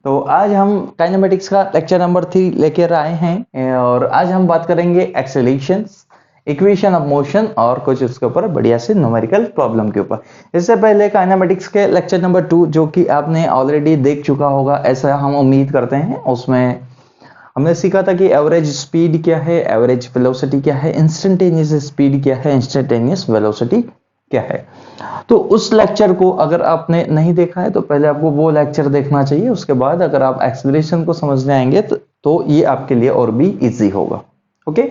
तो आज हम काइनेमेटिक्स का लेक्चर नंबर 3 लेकर आए हैं और आज हम बात करेंगे एक्सेलरेशंस, इक्वेशन ऑफ मोशन और कुछ उसके ऊपर बढ़िया से न्यूमेरिकल प्रॉब्लम के ऊपर। इससे पहले काइनेमेटिक्स के लेक्चर नंबर 2 जो कि आपने ऑलरेडी देख चुका होगा ऐसा हम उम्मीद करते हैं, उसमें हमने सीखा था कि एवरेज स्पीड क्या है, एवरेज वेलोसिटी क्या है, इंस्टेंटेनियस स्पीड क्या है, इंस्टेंटेनियस वेलोसिटी क्या है। तो उस लेक्चर को अगर आपने नहीं देखा है तो पहले आपको वो लेक्चर देखना चाहिए, उसके बाद अगर आप एक्सेलरेशन को समझने आएंगे तो ये आपके लिए और भी इजी होगा। ओके,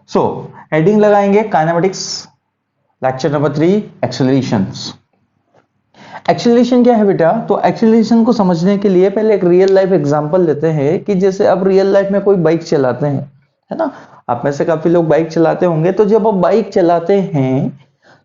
सो हेडिंग लगाएंगे काइनेमेटिक्स लेक्चर नंबर 3 एक्सेलरेशंस। एक्सेलरेशन क्या है बेटा? तो एक्सेलरेशन को समझने के लिए पहले एक रियल लाइफ एग्जांपल लेते हैं कि जैसे आप रियल लाइफ में कोई बाइक चलाते हैं, है ना। आप में से काफी लोग बाइक चलाते होंगे, तो जब आप बाइक चलाते हैं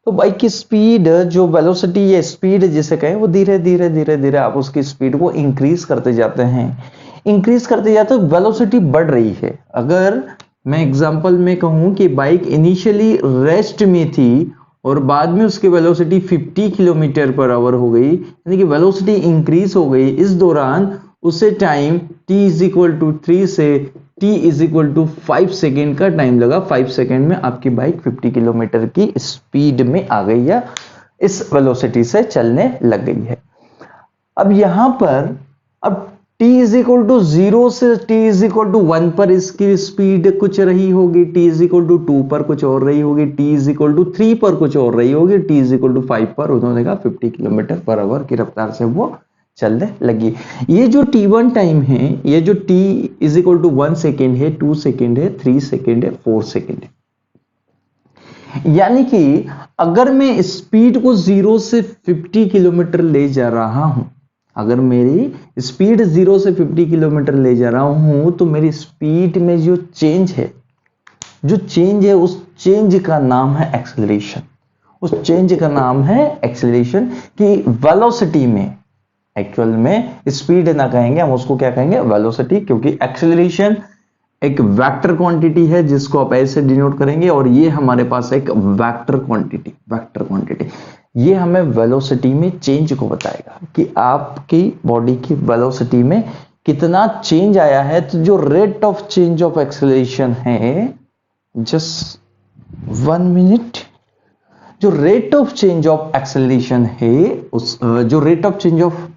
तो बाइक की स्पीड, जो वेलोसिटी या स्पीड जिसे कहें, वो धीरे धीरे धीरे धीरे आप उसकी स्पीड को इंक्रीज करते जाते हैं, इंक्रीज करते जाते वेलोसिटी बढ़ रही है। अगर मैं एग्जांपल में कहूं कि बाइक इनिशियली रेस्ट में थी और बाद में उसकी वेलोसिटी 50 किलोमीटर पर आवर हो गई, यानी कि वेलोसिटी इंक्रीज हो गई, इस दौरान उसे time t is equal to 3 से t is equal to 5 second का टाइम लगा। 5 सेकेंड में आपकी बाइक 50 किलोमीटर की स्पीड में आ गई या इस वेलोसिटी से चलने लग गई है। अब यहां पर अब t इज इक्वल टू 0 से t इज इक्वल टू 1 पर इसकी स्पीड कुछ रही होगी, t इज इक्वल टू 2 पर कुछ और रही होगी, t इज इक्वल टू 3 पर कुछ और रही होगी, t इज इक्वल टू 5 पर उन्होंने कहा 50 किलोमीटर पर आवर की रफ्तार से वो चलने लगी। ये जो t1 टाइम है, ये जो t is equal to 1 second है, 2 सेकेंड है, 3 सेकेंड है, 4 सेकेंड है। यानी कि अगर मैं स्पीड को 0 से 50 किलोमीटर ले जा रहा हूं, अगर मेरी स्पीड 0 से 50 किलोमीटर ले जा रहा हूं, तो मेरी स्पीड में जो चेंज है, उस चेंज का नाम है एक्सेलरेशन। उस चेंज का नाम है एक्सेलरेशन। कि वेलोसिटी में, एक्चुअल में स्पीड ना कहेंगे हम, उसको क्या कहेंगे? वेलोसिटी। क्योंकि एक्सेलरेशन एक वेक्टर क्वांटिटी है जिसको आप ऐसे डिनोट करेंगे, और ये हमारे पास एक वेक्टर क्वांटिटी ये हमें वेलोसिटी में चेंज को बताएगा कि आपकी बॉडी की वेलोसिटी में कितना चेंज आया है। तो जो rate of change of acceleration है, जस्ट 1 मिनट, जो rate of change of acceleration है, उस जो rate of change of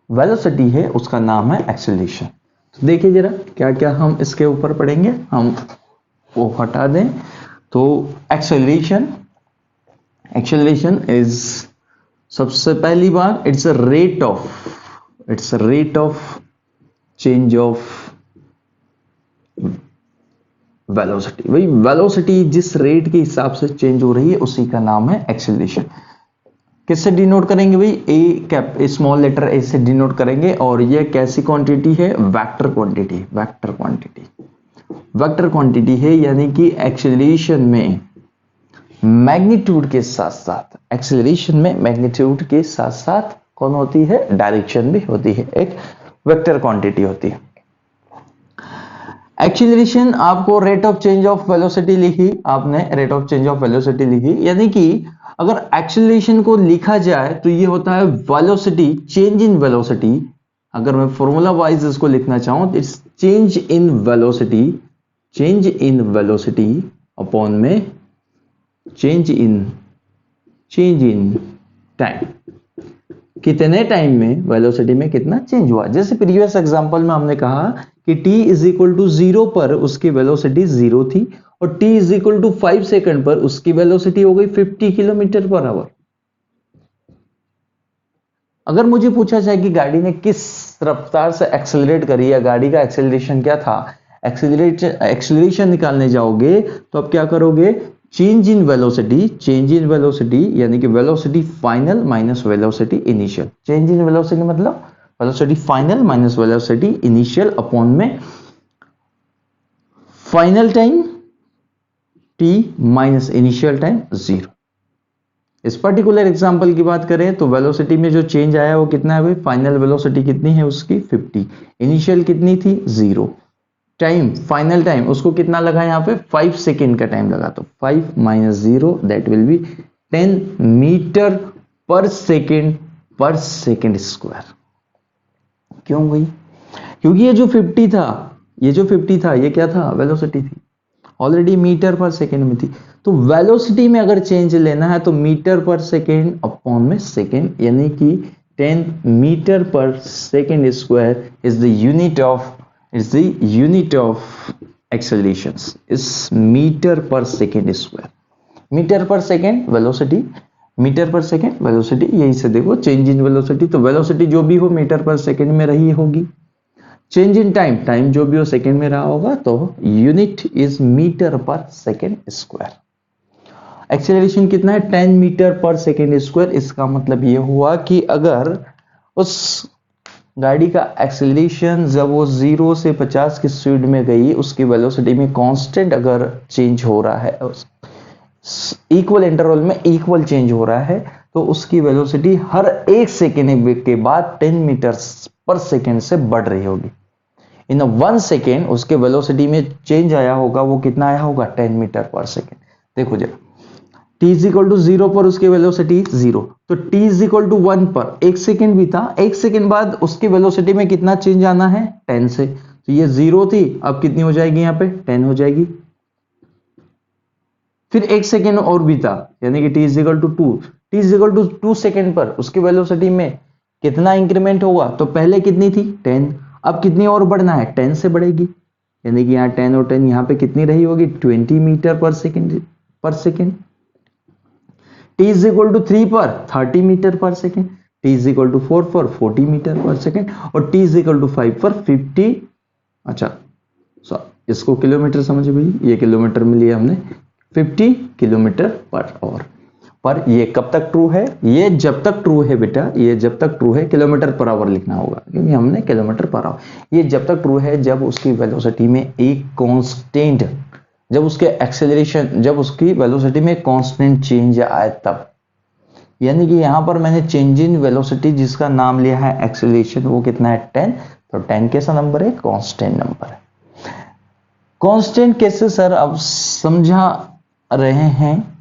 velocity है उसका नाम है एक्सेलरेशन। तो देखिए जरा क्या क्या हम इसके ऊपर पढ़ेंगे, हम वो हटा दें। तो एक्सेलरेशन इज, सबसे पहली बार, it's a rate of change of velocity. वही वेलोसिटी जिस रेट के हिसाब से चेंज हो रही है उसी का नाम है एक्सेलरेशन। किससे डिनोट करेंगे भाई? ए कैप, स्मॉल लेटर ए से डिनोट करेंगे। और ये कैसी क्वांटिटी है? वेक्टर क्वांटिटी है। यानी कि एक्सेलरेशन में मैग्नीट्यूड के साथ साथ, कौन होती है? डायरेक्शन भी होती है, एक वेक्टर क्वांटिटी होती है। एक्सेलरेशन आपको rate of change of velocity लिखी, आपने rate of change of velocity लिखी। यानी कि अगर एक्सेलरेशन को लिखा जाए तो ये होता है वेलोसिटी, चेंज इन वेलोसिटी। अगर मैं फॉर्मूला वाइज इसको लिखना चाहूं तो it's change in velocity upon में चेंज इन टाइम। कितने टाइम में वेलोसिटी में कितना चेंज हुआ। जैसे प्रीवियस एग्जांपल में हमने कहा कि t इज इक्वल टू 0 पर उसकी वेलोसिटी 0 थी और t is equal to 5 second पर उसकी वेलोसिटी हो गई 50 किलोमीटर पर आवर। अगर मुझे पूछा जाए कि गाड़ी ने किस रफ्तार से एक्सेलरेट करी या गाड़ी का एक्सेलरेशन क्या था, एक्सेलरेशन निकालने जाओगे तो आप क्या करोगे? चेंज इन वेलोसिटी, यानी कि velocity final minus velocity initial. Change in velocity मतलब velocity final minus velocity initial upon में final time t minus initial time 0। इस पर्टिकुलर एग्जांपल की बात करें तो वेलोसिटी में जो चेंज आया वो कितना है भाई? फाइनल वेलोसिटी कितनी है उसकी? 50। इनिशियल कितनी थी? 0। टाइम, फाइनल टाइम, उसको कितना लगा यहाँ पे? 5 सेकेंड का टाइम लगा। तो 5 minus 0 that will be 10 metre per second square. क्यों गई? क्योंकि ये जो 50 था, ये क्या था? वेलोसिटी थी, ऑलरेडी मीटर पर सेकेंड में थी। तो वेलोसिटी में अगर चेंज लेना है तो मीटर पर सेकेंड अपॉन में सेकेंड, यानी कि 10 metre per second square is the unit of accelerations, इस metre per second square. Metre per second velocity, metre per second velocity, यही से देखो चेंज इन वेलोसिटी, तो वेलोसिटी जो भी हो मीटर पर सेकेंड में रही होगी। चेंज इन टाइम, टाइम जो भी हो सेकेंड में रहा होगा, तो unit is metre per second square. Acceleration कितना है? 10 मीटर पर सेकेंड स्क्वायर। इसका मतलब ये हुआ कि अगर उस गाड़ी का एक्सेलरेशन जब वो 0 से 50 की स्पीड में गई, उसकी वेलोसिटी में कांस्टेंट अगर चेंज हो रहा है, इक्वल इंटरवल में इक्वल चेंज हो रहा है, तो उसकी वेलोसिटी हर 1 सेकेंड के बाद 10 मीटर पर सेकेंड से बढ़ रही होगी। इन 1 सेकेंड उसके वेलोसिटी में चेंज आया होगा, वो कितना आया होगा? 10 मीटर पर सेकेंड। देखो जरा, t इज इक्वल टू 0 पर उसकी वेलोसिटी 0, तो t इज इक्वल टू 1 पर 1 सेकेंड भी था, 1 सेकेंड बाद उसकी वेलोसिटी में कितना चेंज आना है? 10 से। तो ये 0 थी, अब कितनी हो जाएगी? यहाँ पे 10 हो जाएगी। फिर 1 सेकेंड और भी था, यानी कि t is equal to 2, t is equal to 2 second पर उसकी वेलोसिटी में कितना इंक्रीमेंट होगा? तो पहले कितनी थी? 10, अब कितनी और बढ़ना है? 10 से बढ़ेगी, यानी कि यहाँ 10 और 10 यहाँ पे कितनी रही होगी? 20 metre per second. t is equal to 3 पर 30 metre per second, t is equal to 4 पर 40 मीटर पर सेकेंड, और t इज इक्वल टू 5 पर 50। अच्छा इसको किलोमीटर समझे भाई, ये किलोमीटर में लिया हमने, 50 किलोमीटर पर आवर। पर ये कब तक ट्रू है? ये जब तक ट्रू है बेटा, ये जब तक ट्रू है, किलोमीटर पर आवर लिखना होगा क्योंकि हमने किलोमीटर पर आवर। ये जब तक ट्रू है जब उसकी वेलोसिटी में एक कांस्टेंट, जब उसके एक्सेलरेशन, जब उसकी वेलोसिटी में कांस्टेंट चेंज आए तब। यानी कि यहां पर मैंने चेंज इन वेलोसिटी जिसका नाम लिया है एक्सेलरेशन, वो कितना है? 10। तो 10 कैसा नंबर है? कांस्टेंट नंबर है। कांस्टेंट कैसे सर? अब समझा रहे हैं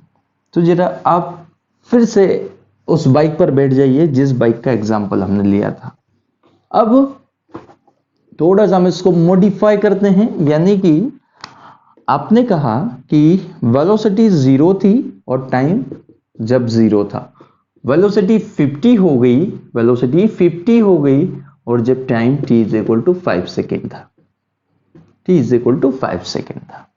तो जरा आप फिर से उस बाइक पर बैठ जाइए जिस बाइक का एग्जांपल हमने लिया था। अब थोड़ा सा हम इसको मॉडिफाई करते हैं, यानी कि आपने कहा कि वेलोसिटी 0 थी और टाइम जब 0 था, वेलोसिटी 50 हो गई, वेलोसिटी 50 हो गई, और जब time t is equal to 5 second था, t is equal to 5 second था।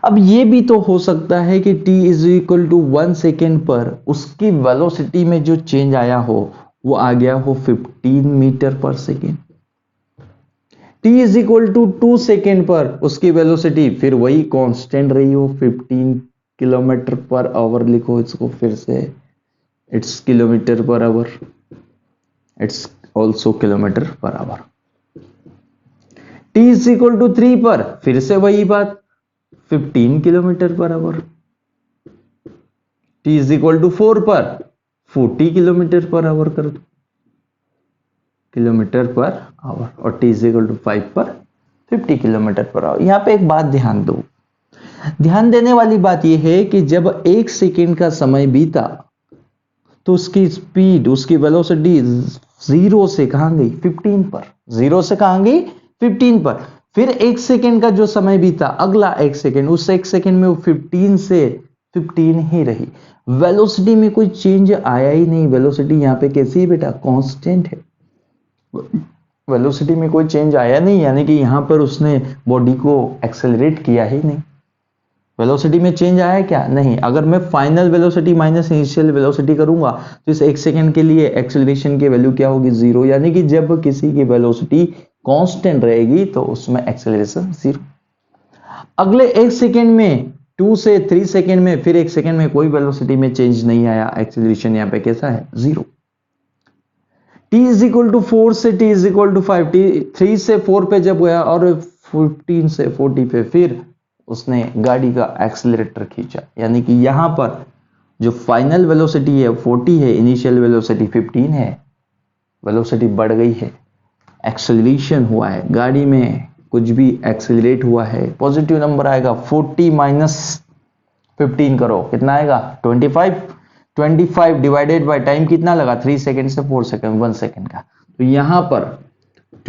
अब ये भी तो हो सकता है कि t is equal to 1 second पर उसकी वेलोसिटी में जो चेंज आया हो वो आ गया हो 15 metre per second. t is equal to 2 second पर उसकी वेलोसिटी फिर वही कांस्टेंट रही हो 15 किलोमीटर पर आवर। लिखो इसको फिर से, it's kilometre per hour, it's also kilometre per hour. t is equal to 3 पर फिर से वही बात, 15 kilometre per hour. t is equal to 4 पर 40 किलोमीटर पर आवर कर दो, किलोमीटर पर आवर, और t इज इक्वल टू 5 पर 50 किलोमीटर पर आवर। यहां पे एक बात ध्यान दो, ध्यान देने वाली बात यह है कि जब 1 सेकेंड का समय बीता तो उसकी स्पीड, उसकी वेलोसिटी 0 से कहां गई? 15 पर। 0 से कहां गई? 15 पर। फिर 1 सेकेंड का जो समय बीता, अगला 1 सेकेंड, उस 1 सेकेंड में वो 15 से 15 ही रही, वेलोसिटी में कोई चेंज आया ही नहीं। वेलोसिटी यहां पे कैसी है बेटा? कांस्टेंट है, वेलोसिटी में कोई चेंज आया नहीं, यानी कि यहां पर उसने बॉडी को एक्सेलरेट किया ही नहीं। वेलोसिटी में चेंज आया क्या? नहीं। अगर मैं final velocity minus initial velocity करूंगा तो इस 1 सेकेंड के लिए एक्सेलरेशन की वैल्यू क्या होगी? 0। यानी कि जब किसी की वेलोसिटी कांस्टेंट रहेगी तो उसमें एक्सेलरेशन 0। अगले 1 सेकेंड में, 2 से 3 सेकेंड में, फिर 1 सेकेंड में कोई वेलोसिटी में चेंज नहीं आया, एक्सेलरेशन यहां पे कैसा है? 0। t इज इक्वल टू 4 से t इज इक्वल टू 5, 3 से 4 पे जब गया और 15 से 40 पे फिर उसने गाड़ी का एक्सेलरेटर खींचा, यानी कि यहां पर जो फाइनल वेलोसिटी है 40 है, इनिशियल वेलोसिटी 15 है, वेलोसिटी बढ़ गई है, एक्सेलरेशन हुआ है, गाड़ी में कुछ भी एक्सेलरेट हुआ है, पॉजिटिव नंबर आएगा। 40 माइनस 15 करो, कितना आएगा? 25। 25 डिवाइडेड बाय टाइम कितना लगा? 3 सेकेंड से 4 सेकेंड, 1 सेकेंड का। तो यहां पर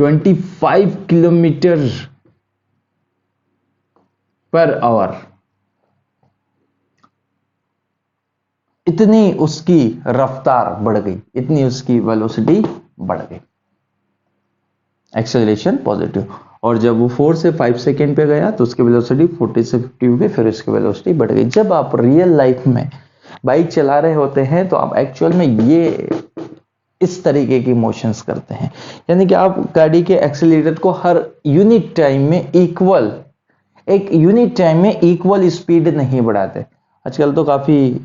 25 किलोमीटर पर आवर, इतनी उसकी रफ्तार बढ़ गई, इतनी उसकी वेलोसिटी बढ़ गई, एक्सेलरेशन पॉजिटिव। और जब वो 4 से 5 सेकेंड पे गया तो उसकी वेलोसिटी 40 से 50 हो गई, फिर उसकी वेलोसिटी बढ़ गई। जब आप रियल लाइफ में बाइक चला रहे होते हैं तो आप एक्चुअल में ये इस तरीके की मोशंस करते हैं, यानी कि आप गाड़ी के एक्सीलरेटर को हर यूनिट टाइम में इक्वल स्पीड नहीं बढ़ाते। आजकल तो काफी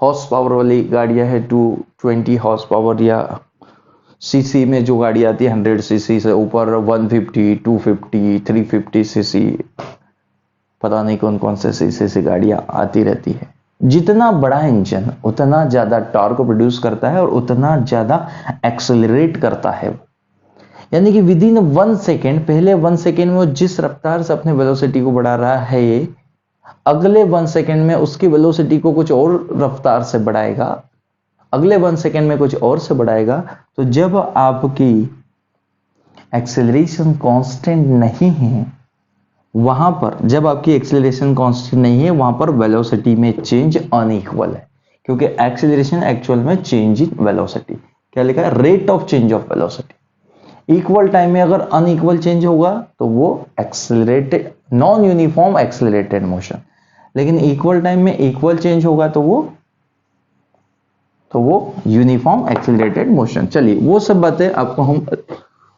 हॉर्स पावर वाली गाड़ियां है, 220 हॉर्स पावर या सीसी में जो गाड़ी आती है 100 सीसी से ऊपर, 150, 250, 350 सीसी, पता नहीं कौन कौन से सीसी से गाड़ियां आती रहती है। जितना बड़ा इंजन उतना ज्यादा टॉर्क प्रोड्यूस करता है और उतना ज्यादा एक्सेलरेट करता है, यानी कि विद इन 1 सेकेंड, पहले 1 सेकेंड में वो जिस रफ्तार से अपने वेलोसिटी को बढ़ा रहा है, अगले 1 सेकेंड में उसकी वेलोसिटी को कुछ और रफ्तार से बढ़ाएगा, अगले 1 सेकेंड में कुछ और से बढ़ाएगा। तो जब आपकी एक्सेलरेशन कांस्टेंट नहीं है, वहां पर जब आपकी एक्सेलरेशन कांस्टेंट नहीं है, वहां पर वेलोसिटी में चेंज अनइक्वल है, क्योंकि एक्सेलरेशन एक्चुअल में चेंज इन वेलोसिटी, क्या लिखा है, rate of change of velocity. Equal time में अगर अनइक्वल चेंज होगा तो वो accelerated, non uniform accelerated motion, लेकिन इक्वल टाइम में इक्वल चेंज होगा तो वो यूनिफॉर्म एक्सेलरेटेड मोशन। चलिए वो सब बातें आपको हम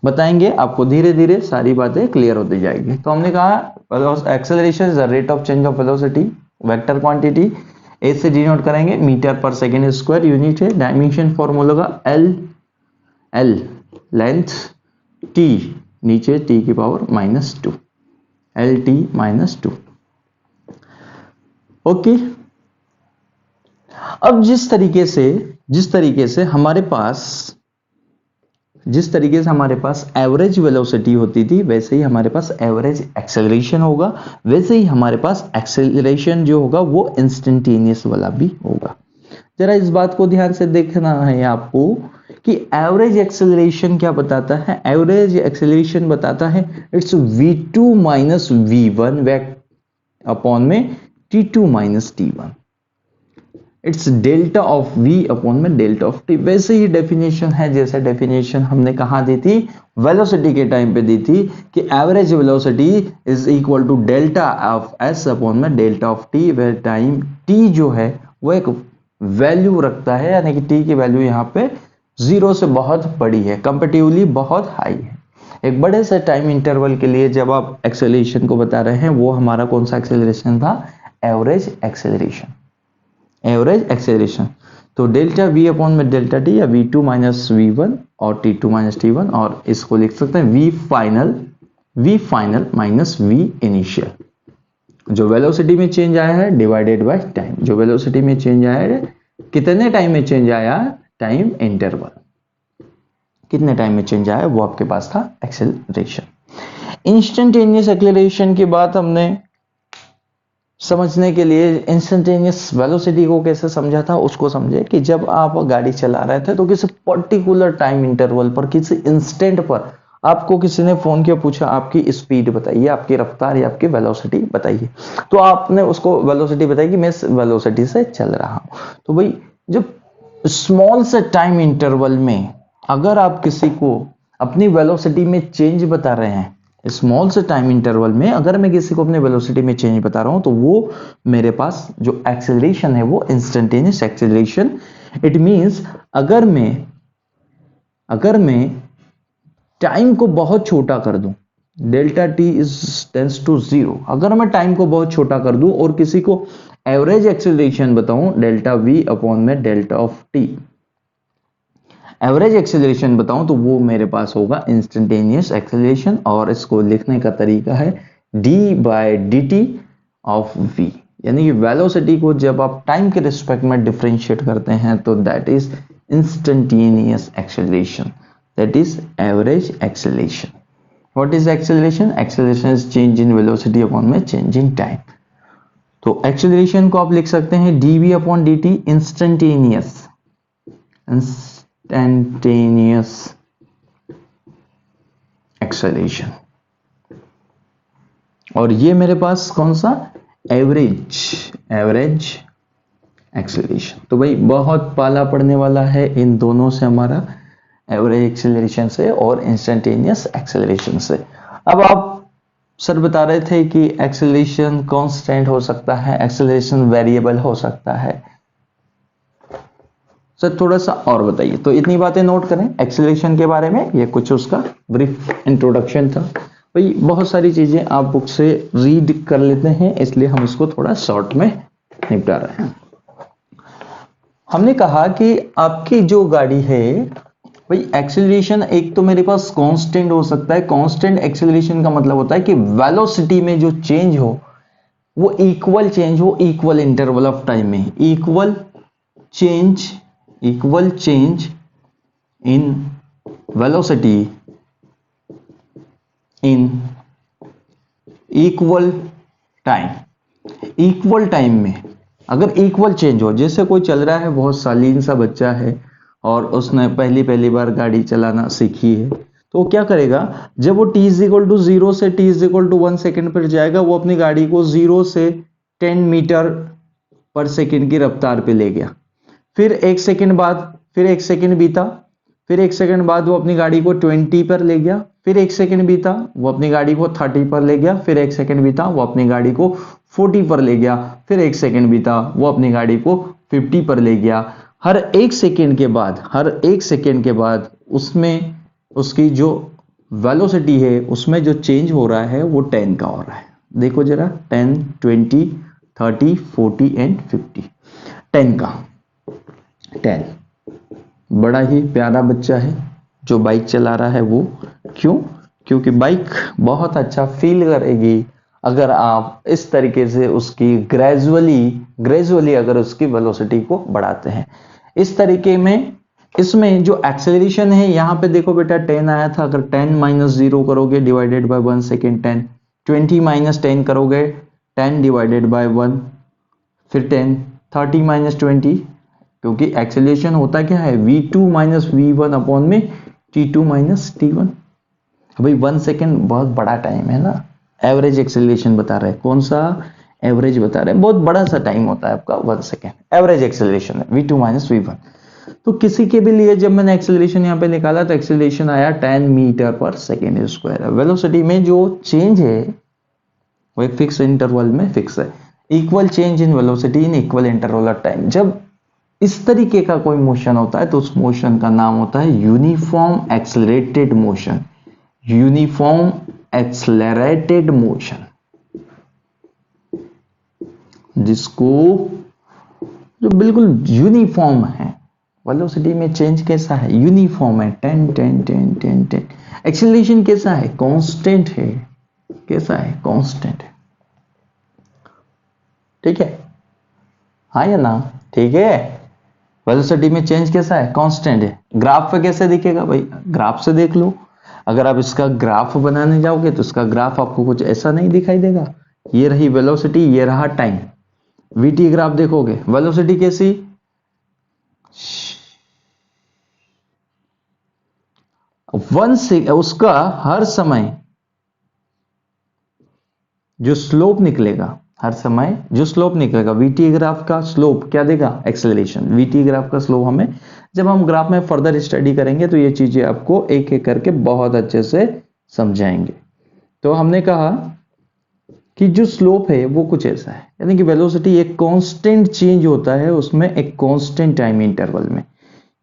बताएंगे, आपको धीरे धीरे सारी बातें क्लियर होती जाएगी। तो हमने कहा acceleration is the rate of change of velocity, vector quantity, A से डिनोट करेंगे, metre per second square unit है, डायमेंशन फॉर्मूला का एल लेंथ, टी नीचे टी की पावर -2, LT -2। ओके, अब जिस तरीके से हमारे पास एवरेज वेलोसिटी होती थी, वैसे ही हमारे पास एवरेज एक्सेलरेशन होगा, वैसे ही हमारे पास एक्सेलरेशन जो होगा वो इंस्टेंटेनियस वाला भी होगा। जरा इस बात को ध्यान से देखना है आपको कि एवरेज एक्सेलरेशन क्या बताता है। एवरेज एक्सेलरेशन बताता है it's v2 minus v1 upon में t2 minus t1, it's delta of v upon में डेल्टा ऑफ t। वैसे ही डेफिनेशन है जैसे डेफिनेशन हमने कहा दी थी, वेलोसिटी के टाइम पे दी थी कि average velocity is equal to delta of s upon में delta of t, where time t जो है वो एक वैल्यू रखता है, यानी कि t की वैल्यू यहाँ पे 0 से बहुत बड़ी है, कंपैरेटिवली बहुत हाई है। एक बड़े से टाइम इंटरवल के लिए जब आप एक्सेलरेशन को बता रहे हैं, वो हमारा कौन सा एक्सेलरेशन था, एवरेज एक्सेलरेशन, एवरेज एक्सेलरेशन। तो डेल्टा v अपॉन में डेल्टा t या v2 माइनस v1 और t2 माइनस t1, और इसको लिख सकते हैं v final minus v initial, जो वेलोसिटी में चेंज आया है डिवाइडेड बाय टाइम, जो वेलोसिटी में चेंज आया है, कितने टाइम में चेंज आया, टाइम इंटरवल, कितने टाइम में चेंज आया वो आपके पास था एक्सेलरेशन। इंस्टेंटेनियस एक्सेलरेशन की बात हमने समझने के लिए इंस्टेंटेनियस वेलोसिटी को कैसे समझा था, उसको समझे कि जब आप गाड़ी चला रहे थे तो किसी पर्टिकुलर टाइम इंटरवल पर, किसी इंस्टेंट पर आपको किसी ने फोन किया, पूछा आपकी स्पीड बताइए, आपकी रफ्तार या आपकी वेलोसिटी बताइए, तो आपने उसको वेलोसिटी बताई कि मैं इस वेलोसिटी से चल रहा हूं। तो भाई जब स्मॉल से टाइम इंटरवल में अगर आप किसी को अपनी वेलोसिटी में चेंज बता रहे हैं, स्मॉल से टाइम इंटरवल में अगर मैं किसी को अपने वेलोसिटी में चेंज बता रहा हूं, तो वो मेरे पास जो एक्सेलरेशन है वो इंस्टेंटेनियस एक्सेलरेशन। इट मींस अगर मैं टाइम को बहुत छोटा कर दूं, डेल्टा t टेंड्स टू 0, अगर मैं टाइम को बहुत छोटा कर दूं और किसी को एवरेज एक्सेलरेशन बताऊं डेल्टा v अपॉन में delta of t, average acceleration बताऊं, तो वो मेरे पास होगा इंस्टेंटेनियस एक्सेलरेशन, और इसको लिखने का तरीका है d by dt of v, यानी कि वेलोसिटी को जब आप टाइम के रिस्पेक्ट में डिफरेंशिएट करते हैं तो that is instantaneous acceleration, that is average acceleration. What is acceleration? Acceleration is change in velocity upon में चेंज इन टाइम। तो एक्सेलरेशन को आप लिख सकते हैं dv upon dt, instantaneous acceleration, और ये मेरे पास कौन सा एवरेज एक्सेलरेशन। तो भाई बहुत पाला पड़ने वाला है इन दोनों से, हमारा एवरेज एक्सेलरेशन से और इंस्टेंटेनियस एक्सेलरेशन से। अब आप सर बता रहे थे कि एक्सेलरेशन कांस्टेंट हो सकता है, एक्सेलरेशन वेरिएबल हो सकता है। सर थोड़ा सा और बताइए। तो इतनी बातें नोट करें एक्सेलरेशन के बारे में, ये कुछ उसका ब्रीफ इंट्रोडक्शन था। भाई बहुत सारी चीजें आप बुक से रीड कर लेते हैं, इसलिए हम इसको थोड़ा शॉर्ट में निपटा रहे हैं। हमने कहा कि आपकी जो गाड़ी है भाई, एक्सेलरेशन एक तो मेरे पास कांस्टेंट हो सकता है। कांस्टेंट एक्सेलरेशन का मतलब होता है कि वेलोसिटी में जो चेंज हो वो इक्वल चेंज हो इक्वल इंटरवल ऑफ टाइम में, equal change in velocity in equal time में। अगर इक्वल चेंज हो, जैसे कोई चल रहा है, बहुत शालीन सा बच्चा है और उसने पहली बार गाड़ी चलाना सीखी है, तो क्या करेगा, जब वो t=0 से t=1 सेकंड पर जाएगा, वो अपनी गाड़ी को 0 से 10 मीटर पर सेकंड की रफ्तार पे ले गया। फिर एक सेकंड बाद, फिर एक सेकंड बीता, फिर एक सेकंड बाद वो अपनी गाड़ी को 20 पर ले गया, फिर एक सेकंड बीता, वो अपनी गाड़ी को 30 पर ले गया, फिर एक सेकंड बीता, वो अपनी गाड़ी को 40 पर ले गया, फिर एक सेकंड बीता, वो अपनी गाड़ी को 50 पर ले गया। हर एक सेकंड के बाद उसमें उसकी जो वेलोसिटी है उसमें जो चेंज हो रहा है वो 10 का हो रहा है। देखो जरा, 10, 20, 30, 40 एंड 50। 10 का 10। बड़ा ही प्यारा बच्चा है जो बाइक चला रहा है वो। क्यों? क्योंकि बाइक बहुत अच्छा फील करेगी अगर आप इस तरीके से उसकी ग्रेजुअली अगर उसकी वेलोसिटी को बढ़ाते हैं। इस तरीके में इसमें जो एक्सेलरेशन है, यहां पे देखो बेटा 10 आया था, अगर 10 - 0 करोगे डिवाइडेड बाय 1 सेकेंड 10, 20 - 10 करोगे 10 डिवाइडेड बाय 1, फिर 10, 30 - 20, क्योंकि एक्सेलरेशन होता क्या है, v2 - v1 अपॉन में t2 - t1। भाई 1 सेकेंड बहुत बड़ा टाइम है ना। एवरेज एक्सेलरेशन बता रहे हैं, कौन सा एवरेज बता रहे हैं, बहुत बड़ा सा टाइम होता है आपका 1 सेकेंड। एवरेज एक्सेलरेशन है v2 - v1। तो किसी के भी लिए जब मैंने एक्सेलरेशन यहाँ पे निकाला तो एक्सेलरेशन आया 10 metre per second square. Velocity में जो चेंज है वो एक फिक्स इंटरवल में फिक्स है। Equal change in velocity in equal interval of time. जब इस तरीके का कोई मोशन होता है तो उस मोशन का नाम होता है uniform accelerated motion. Uniform accelerated motion, जिसको जो बिल्कुल यूनिफॉर्म है, वेलोसिटी में चेंज कैसा है, यूनिफॉर्म है, 10 10 10 10 10। एक्सेलरेशन कैसा है, कांस्टेंट है। कैसा है, कांस्टेंट है। ठीक है, हाँ या ना, ठीक है। वेलोसिटी में चेंज कैसा है, कांस्टेंट है। ग्राफ पे कैसे दिखेगा भाई, ग्राफ से देख लो। अगर आप इसका ग्राफ बनाने जाओगे तो इसका ग्राफ आपको कुछ ऐसा नहीं दिखाई देगा। ये रही वेलोसिटी, ये रहा टाइम। वीटी ग्राफ देखोगे, वेलोसिटी कैसी, उसका हर समय जो स्लोप निकलेगा, वीटी ग्राफ का स्लोप क्या देगा, एक्सेलरेशन। वीटी ग्राफ का स्लोप हमें जब हम ग्राफ में फर्दर स्टडी करेंगे तो ये चीजें आपको एक एक करके बहुत अच्छे से समझाएंगे। तो हमने कहा कि जो स्लोप है वो कुछ ऐसा है, यानी कि वेलोसिटी एक कांस्टेंट चेंज होता है उसमें एक कांस्टेंट टाइम इंटरवल में।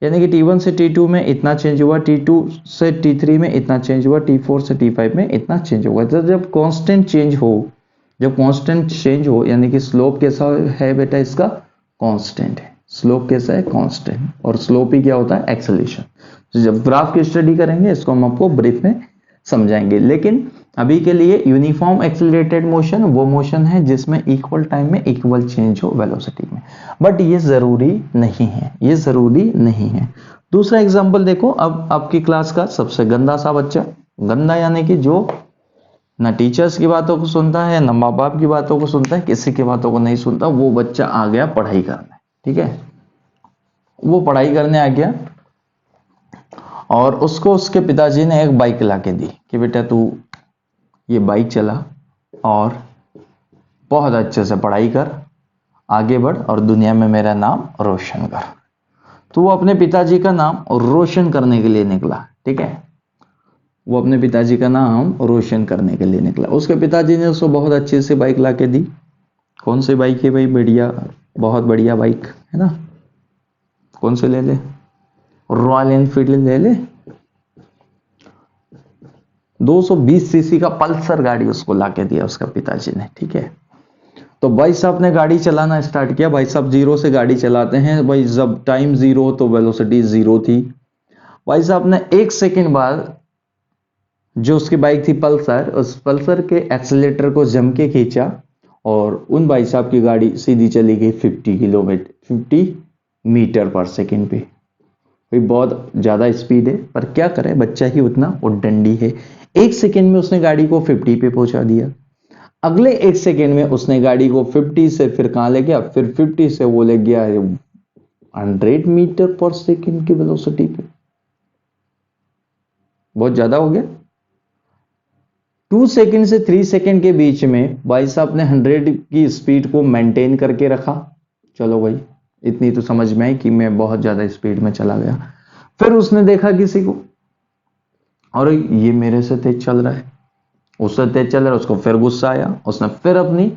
यानी कि T1 से T2 में इतना चेंज हुआ, T2 से T3 में इतना चेंज हुआ, T4 से T5 में इतना चेंज होगा। तो जब कांस्टेंट चेंज हो यानी कि स्लोप कैसा है बेटा, इसका कांस्टेंट है। स्लोप कैसा है, कांस्टेंट। और स्लोप ही क्या होता है, एक्सेलरेशन। तो जब ग्राफ की स्टडी करेंगे इसको हम आपको ब्रीफ में समझाएंगे। लेकिन अभी के लिए यूनिफॉर्म एक्सेलरेटेड मोशन वो मोशन है जिसमें इक्वल टाइम में इक्वल चेंज हो वेलोसिटी में, बट ये जरूरी नहीं है। दूसरा एग्जांपल देखो, अब आपकी क्लास का सबसे गंदा सा बच्चा, गंदा यानी कि जो ना टीचर्स की बातों को सुनता है, ना माँ बाप की बातों को सुनता है, किसी की बातों को नहीं सुनता, वो बच्चा आ गया पढ़ाई करने। ठीक है, वो पढ़ाई करने आ गया और उसको उसके पिताजी ने एक बाइक ला के दी कि बेटा तू ये बाइक चला और बहुत अच्छे से पढ़ाई कर, आगे बढ़ और दुनिया में मेरा नाम रोशन कर। तो वो अपने पिताजी का नाम रोशन करने के लिए निकला, ठीक है, वो अपने पिताजी का नाम रोशन करने के लिए निकला। उसके पिताजी ने उसको बहुत अच्छे से बाइक ला के दी। कौन सी बाइक है भाई? बढ़िया, बहुत बढ़िया बाइक है ना। कौन से ले ले? रॉयल एनफील्ड ले ले। 220 सीसी का पल्सर गाड़ी उसको ला के दिया उसका पिताजी ने, ठीक है। तो भाई साहब ने गाड़ी चलाना स्टार्ट किया। भाई साहब जीरो से गाड़ी चलाते हैं भाई, जब टाइम जीरो तो वेलोसिटी जीरो थी। भाई साहब ने 1 सेकंड बाद जो उसकी बाइक थी पल्सर, उस पल्सर के एक्सीलेटर को जम के खींचा और उन भाई साहब की गाड़ी सीधी चली गई 50 मीटर पर सेकंड पे। भाई बहुत ज्यादा स्पीड है, पर क्या करे, बच्चा ही उतना उद्दंडी है। 1 सेकंड में उसने गाड़ी को 50 पे पहुंचा दिया। अगले 1 सेकंड में उसने गाड़ी को 50 से फिर कहां ले गया, फिर 50 से वो ले गया 100 मीटर पर सेकंड की वेलोसिटी पे। बहुत ज्यादा हो गया। 2 सेकंड से 3 सेकंड के बीच में भाई साहब ने 100 की स्पीड को मेंटेन करके रखा। चलो भाई, इतनी तो समझ में आई कि मैं बहुत ज्यादा स्पीड में चला गया। फिर उसने देखा किसी को, और ये मेरे से तेज चल रहा है, उससे तेज चल रहा है, उसको फिर गुस्सा आया। उसने फिर अपनी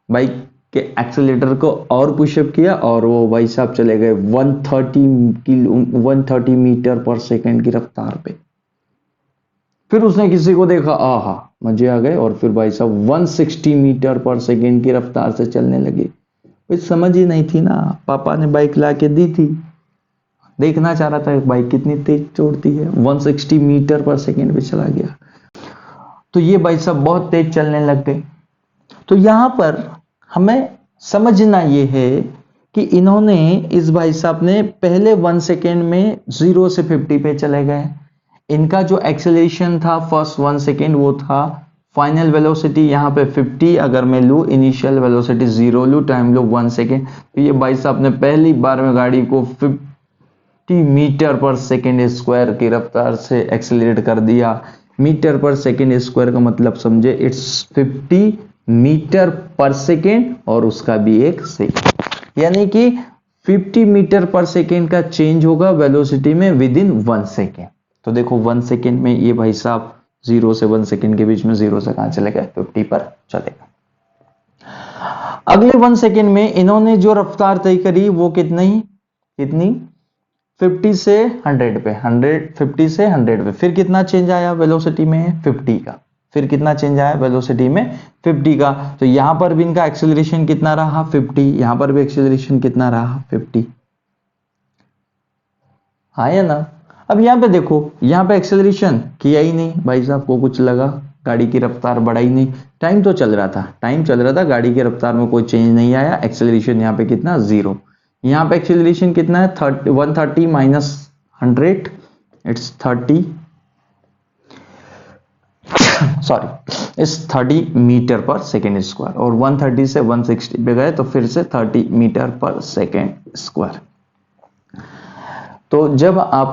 बाइक के एक्सीलेटर को और पुशअप किया और वो भाई साहब चले गए 130 मीटर पर सेकंड की रफ्तार पे। फिर उसने किसी को देखा, आहा मजे आ गए, और फिर भाई साहब 160 मीटर पर सेकंड की रफ्तार से चलने लगे। कुछ समझ ही नहीं थी ना, पापा ने बाइक ला के दी थी, देखना चाह रहा था बाइक कितनी तेज छोड़ती है। 160 मीटर पर सेकंड पे चला गया। तो ये भाई साहब बहुत तेज चलने लग गए। तो यहां पर हमें समझना ये है कि इन्होंने, इस भाई साहब ने पहले 1 सेकेंड में 0 से 50 पे चले गए। इनका जो एक्सेलरेशन था फर्स्ट 1 सेकेंड वो था, फाइनल वेलोसिटी यहां पे 50 अगर मैं लूँ, इनिशियल वेलोसिटी 0 लूँ, टाइम लूँ 1 सेकेंड, तो ये भाई साहब ने पहली बार में गाड़ी को 50 मीटर पर सेकेंड स्क्वायर की रफ्तार से एक्सेलरेट कर दिया। मीटर पर सेकेंड स्क्वायर का मतलब समझे, इट्स 50 मीटर पर सेकेंड और उसका भी एक सेकेंड, यानी कि 50 मीटर पर सेकेंड का चेंज होगा वेलोसिटी में विद इन 1 सेकेंड। तो देखो 1 सेकेंड में ये भाई साहब 0 से 1 सेकेंड के बीच में 0 से कहां चले गए, 50 पर चलेगा। अगले 1 सेकेंड में इन्होंने जो रफ्तार तय करी वो कितनी 50 से 100 पे, 50 से 100 पे। फिर कितना चेंज आया वेलोसिटी में, 50 का। फिर कितना चेंज आया वेलोसिटी में, 50 का। तो यहां पर भी इनका एक्सेलरेशन कितना रहा, 50। यहां पर भी एक्सेलरेशन कितना रहा, 50। हाँ या ना। अब यहां पे देखो, यहां पे एक्सेलरेशन किया ही नहीं, भाई साहब को कुछ लगा, गाड़ी की रफ्तार बढ़ाई नहीं। टाइम तो चल रहा था, गाड़ी की रफ्तार में कोई चेंज नहीं आया। एक्सेलरेशन यहां पे कितना, 0। यहां पे एक्सेलरेशन कितना है, 130 माइनस 100, इट्स 30, सॉरी इस 30 मीटर पर सेकेंड स्क्वायर। और 130 से 160 पे गए तो फिर से 30 मीटर पर सेकेंड स्क्वायर। तो जब आप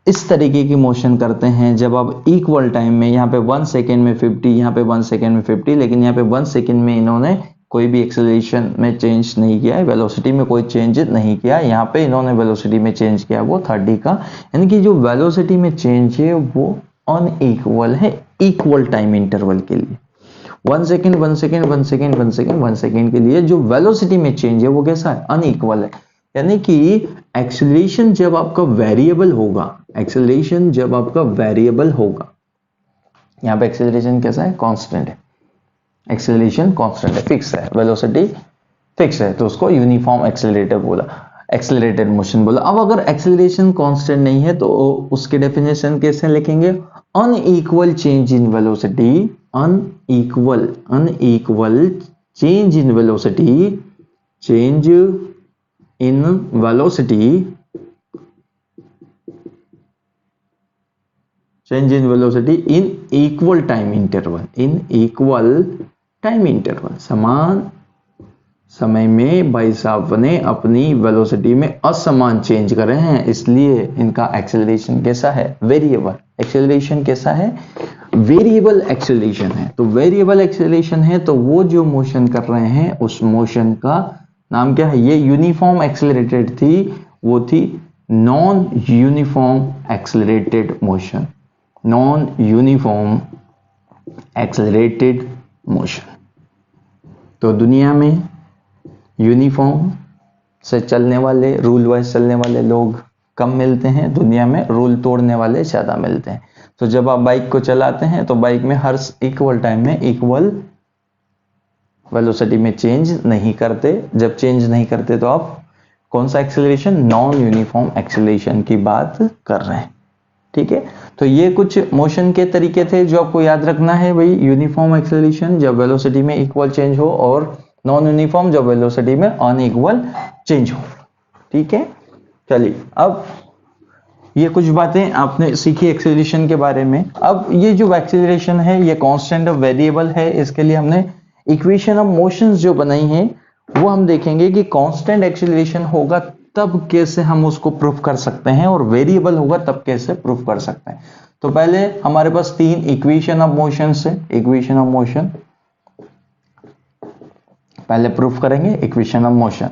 इस तरीके की मोशन करते हैं, जब आप इक्वल टाइम में, यहाँ पे 1 सेकेंड में 50, यहाँ पे 1 सेकेंड में 50, लेकिन यहाँ पे 1 सेकेंड में इन्होंने कोई भी एक्सेलरेशन में चेंज नहीं किया है, वेलोसिटी में कोई चेंज नहीं किया। यहाँ पे इन्होंने वेलोसिटी में चेंज किया वो 30 का, यानी कि जो वेलोसिटी में चेंज है वो अनइक्वल है, इक्वल टाइम इंटरवल के लिए। 1 second 1 second 1 second 1 second 1 second के लिए जो वेलोसिटी में चेंज है वो कैसा है, अनइक्वल है। यानी कि एक्सेलरेशन जब आपका वेरिएबल होगा, एक्सेलरेशन जब आपका वेरिएबल होगा, यहां पे एक्सेलरेशन कैसा है, कांस्टेंट है। एक्सेलरेशन कांस्टेंट है, फिक्स है, वेलोसिटी फिक्स है, तो उसको यूनिफॉर्म एक्सेलरेटर बोला, एक्सेलरेटेड मोशन बोला। अब अगर एक्सेलरेशन कांस्टेंट नहीं है तो उसके डेफिनेशन कैसे लिखेंगे, unequal change in velocity, unequal change in velocity, change in velocity, change in velocity in equal time interval, in equal time interval, समय में भाई साहब ने अपनी वेलोसिटी में असमान चेंज करे हैं, इसलिए इनका एक्सेलरेशन कैसा है, वेरिएबल। एक्सेलरेशन कैसा है, वेरिएबल एक्सेलरेशन है। तो वेरिएबल एक्सेलरेशन है तो वो जो मोशन कर रहे हैं उस मोशन का नाम क्या है, ये यूनिफॉर्म एक्सेलरेटेड थी, वो थी non uniform accelerated motion, non uniform accelerated motion. तो दुनिया में यूनिफॉर्म से चलने वाले, रूल वाइज चलने वाले लोग कम मिलते हैं, दुनिया में रूल तोड़ने वाले ज्यादा मिलते हैं। तो जब आप बाइक को चलाते हैं तो बाइक में हर इक्वल टाइम में इक्वल वेलोसिटी में चेंज नहीं करते। जब चेंज नहीं करते तो आप कौन सा एक्सेलरेशन, नॉन यूनिफॉर्म एक्सेलरेशन की बात कर रहे हैं। ठीक है, तो ये कुछ मोशन के तरीके थे जो आपको याद रखना है भाई। यूनिफॉर्म एक्सेलरेशन जब वेलोसिटी में इक्वल चेंज हो, और नॉन यूनिफॉर्म जब वेलोसिटी में अनइक्वल चेंज हो। ठीक है, चलिए अब ये कुछ बातें आपने सीखी एक्सेलरेशन के बारे में। अब ये जो एक्सेलरेशन है ये कांस्टेंट ऑफ वेरिएबल है, इसके लिए हमने इक्वेशन ऑफ मोशंस जो बनाई है वो हम देखेंगे कि कांस्टेंट एक्सेलरेशन होगा तब कैसे हम उसको प्रूफ कर सकते हैं, और वेरिएबल होगा तब कैसे प्रूफ कर सकते हैं। तो पहले हमारे पास 3 इक्वेशन ऑफ मोशन है। इक्वेशन ऑफ मोशन पहले प्रूफ करेंगे, इक्वेशन ऑफ मोशन।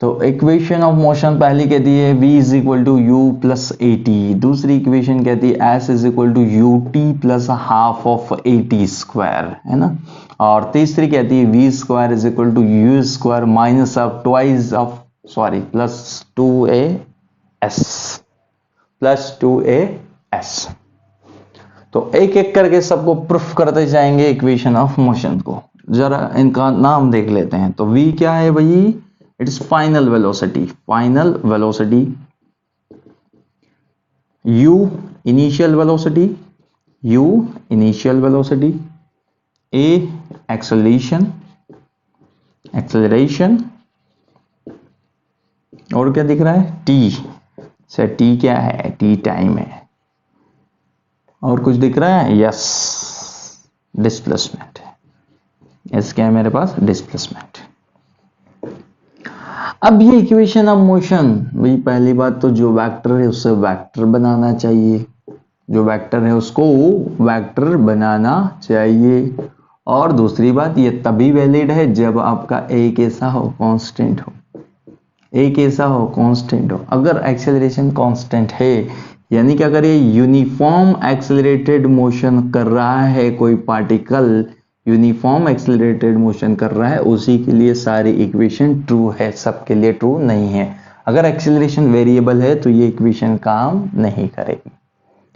तो इक्वेशन ऑफ मोशन पहली कहती है v is equal to you plus A T, दूसरी इक्वेशन कहती है s is equal to U T plus half of A T square, है ना। और तीसरी कहती है v square is equal to you square minus of twice of plus 2as plus 2as। तो एक एक करके सबको प्रूफ करते जाएंगे इक्वेशन ऑफ मोशन को। जरा इनका नाम देख लेते हैं। तो v क्या है भाई, it's final velocity, final velocity. u initial velocity, u initial velocity. a acceleration, acceleration. और क्या दिख रहा है, t से, t क्या है, t टाइम है। और कुछ दिख रहा है, यस डिस्प्लेसमेंट, s क्या है मेरे पास, डिस्प्लेसमेंट। अब ये इक्वेशन ऑफ मोशन, भाई पहली बात तो जो वेक्टर है उससे वेक्टर बनाना चाहिए, जो वेक्टर है उसको वेक्टर बनाना चाहिए। और दूसरी बात ये तभी वैलिड है जब आपका a कैसा हो, कांस्टेंट हो, a कैसा हो, कांस्टेंट हो। अगर एक्सेलरेशन कांस्टेंट है, यानी कि अगर ये यूनिफॉर्म एक्सेलरेटेड मोशन कर रहा है, कोई पार्टिकल यूनिफॉर्म एक्सेलरेटेड मोशन कर रहा है, उसी के लिए सारी इक्वेशन ट्रू है, सबके लिए ट्रू नहीं है। अगर एक्सेलरेशन वेरिएबल है तो ये इक्वेशन काम नहीं करेगी।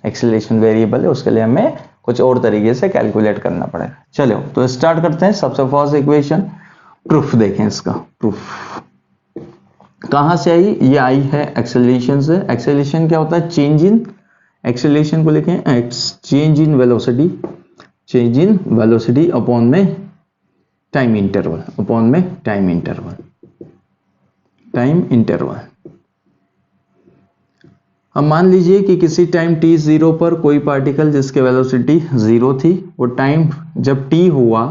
एक्सेलरेशन वेरिएबल है, उसके लिए हमें कुछ और तरीके से कैलकुलेट करना पड़ेगा। चलो तो स्टार्ट करते हैं। सबसे फर्स्ट इक्वेशन, प्रूफ देखें इसका। प्रूफ कहां से आई, ये आई है एक्सेलरेशन से। एक्सेलरेशन क्या होता है, चेंज इन, एक्सेलरेशन को लिखें change in velocity, change in velocity upon में टाइम इंटरवल, अपॉन में टाइम इंटरवल, टाइम इंटरवल। अब मान लीजिए कि किसी टाइम t0 पर कोई पार्टिकल जिसके वेलोसिटी 0 थी, वो टाइम जब t हुआ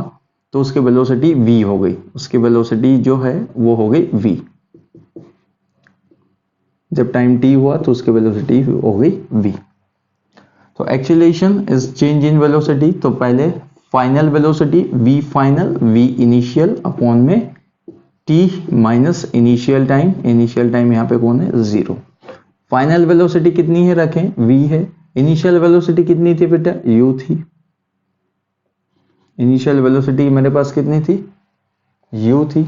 तो उसकी वेलोसिटी v हो गई, उसकी वेलोसिटी जो है वो हो गई v। जब टाइम t हुआ तो उसकी वेलोसिटी हो गई v। तो acceleration is change in velocity. तो पहले final velocity v final, v initial upon में t minus initial time, initial time यहाँ पे कौन है, 0। फाइनल वेलोसिटी कितनी है रखें, v है। इनिशियल वेलोसिटी कितनी थी बेटा, u थी। इनिशियल वेलोसिटी मेरे पास कितनी थी, u थी।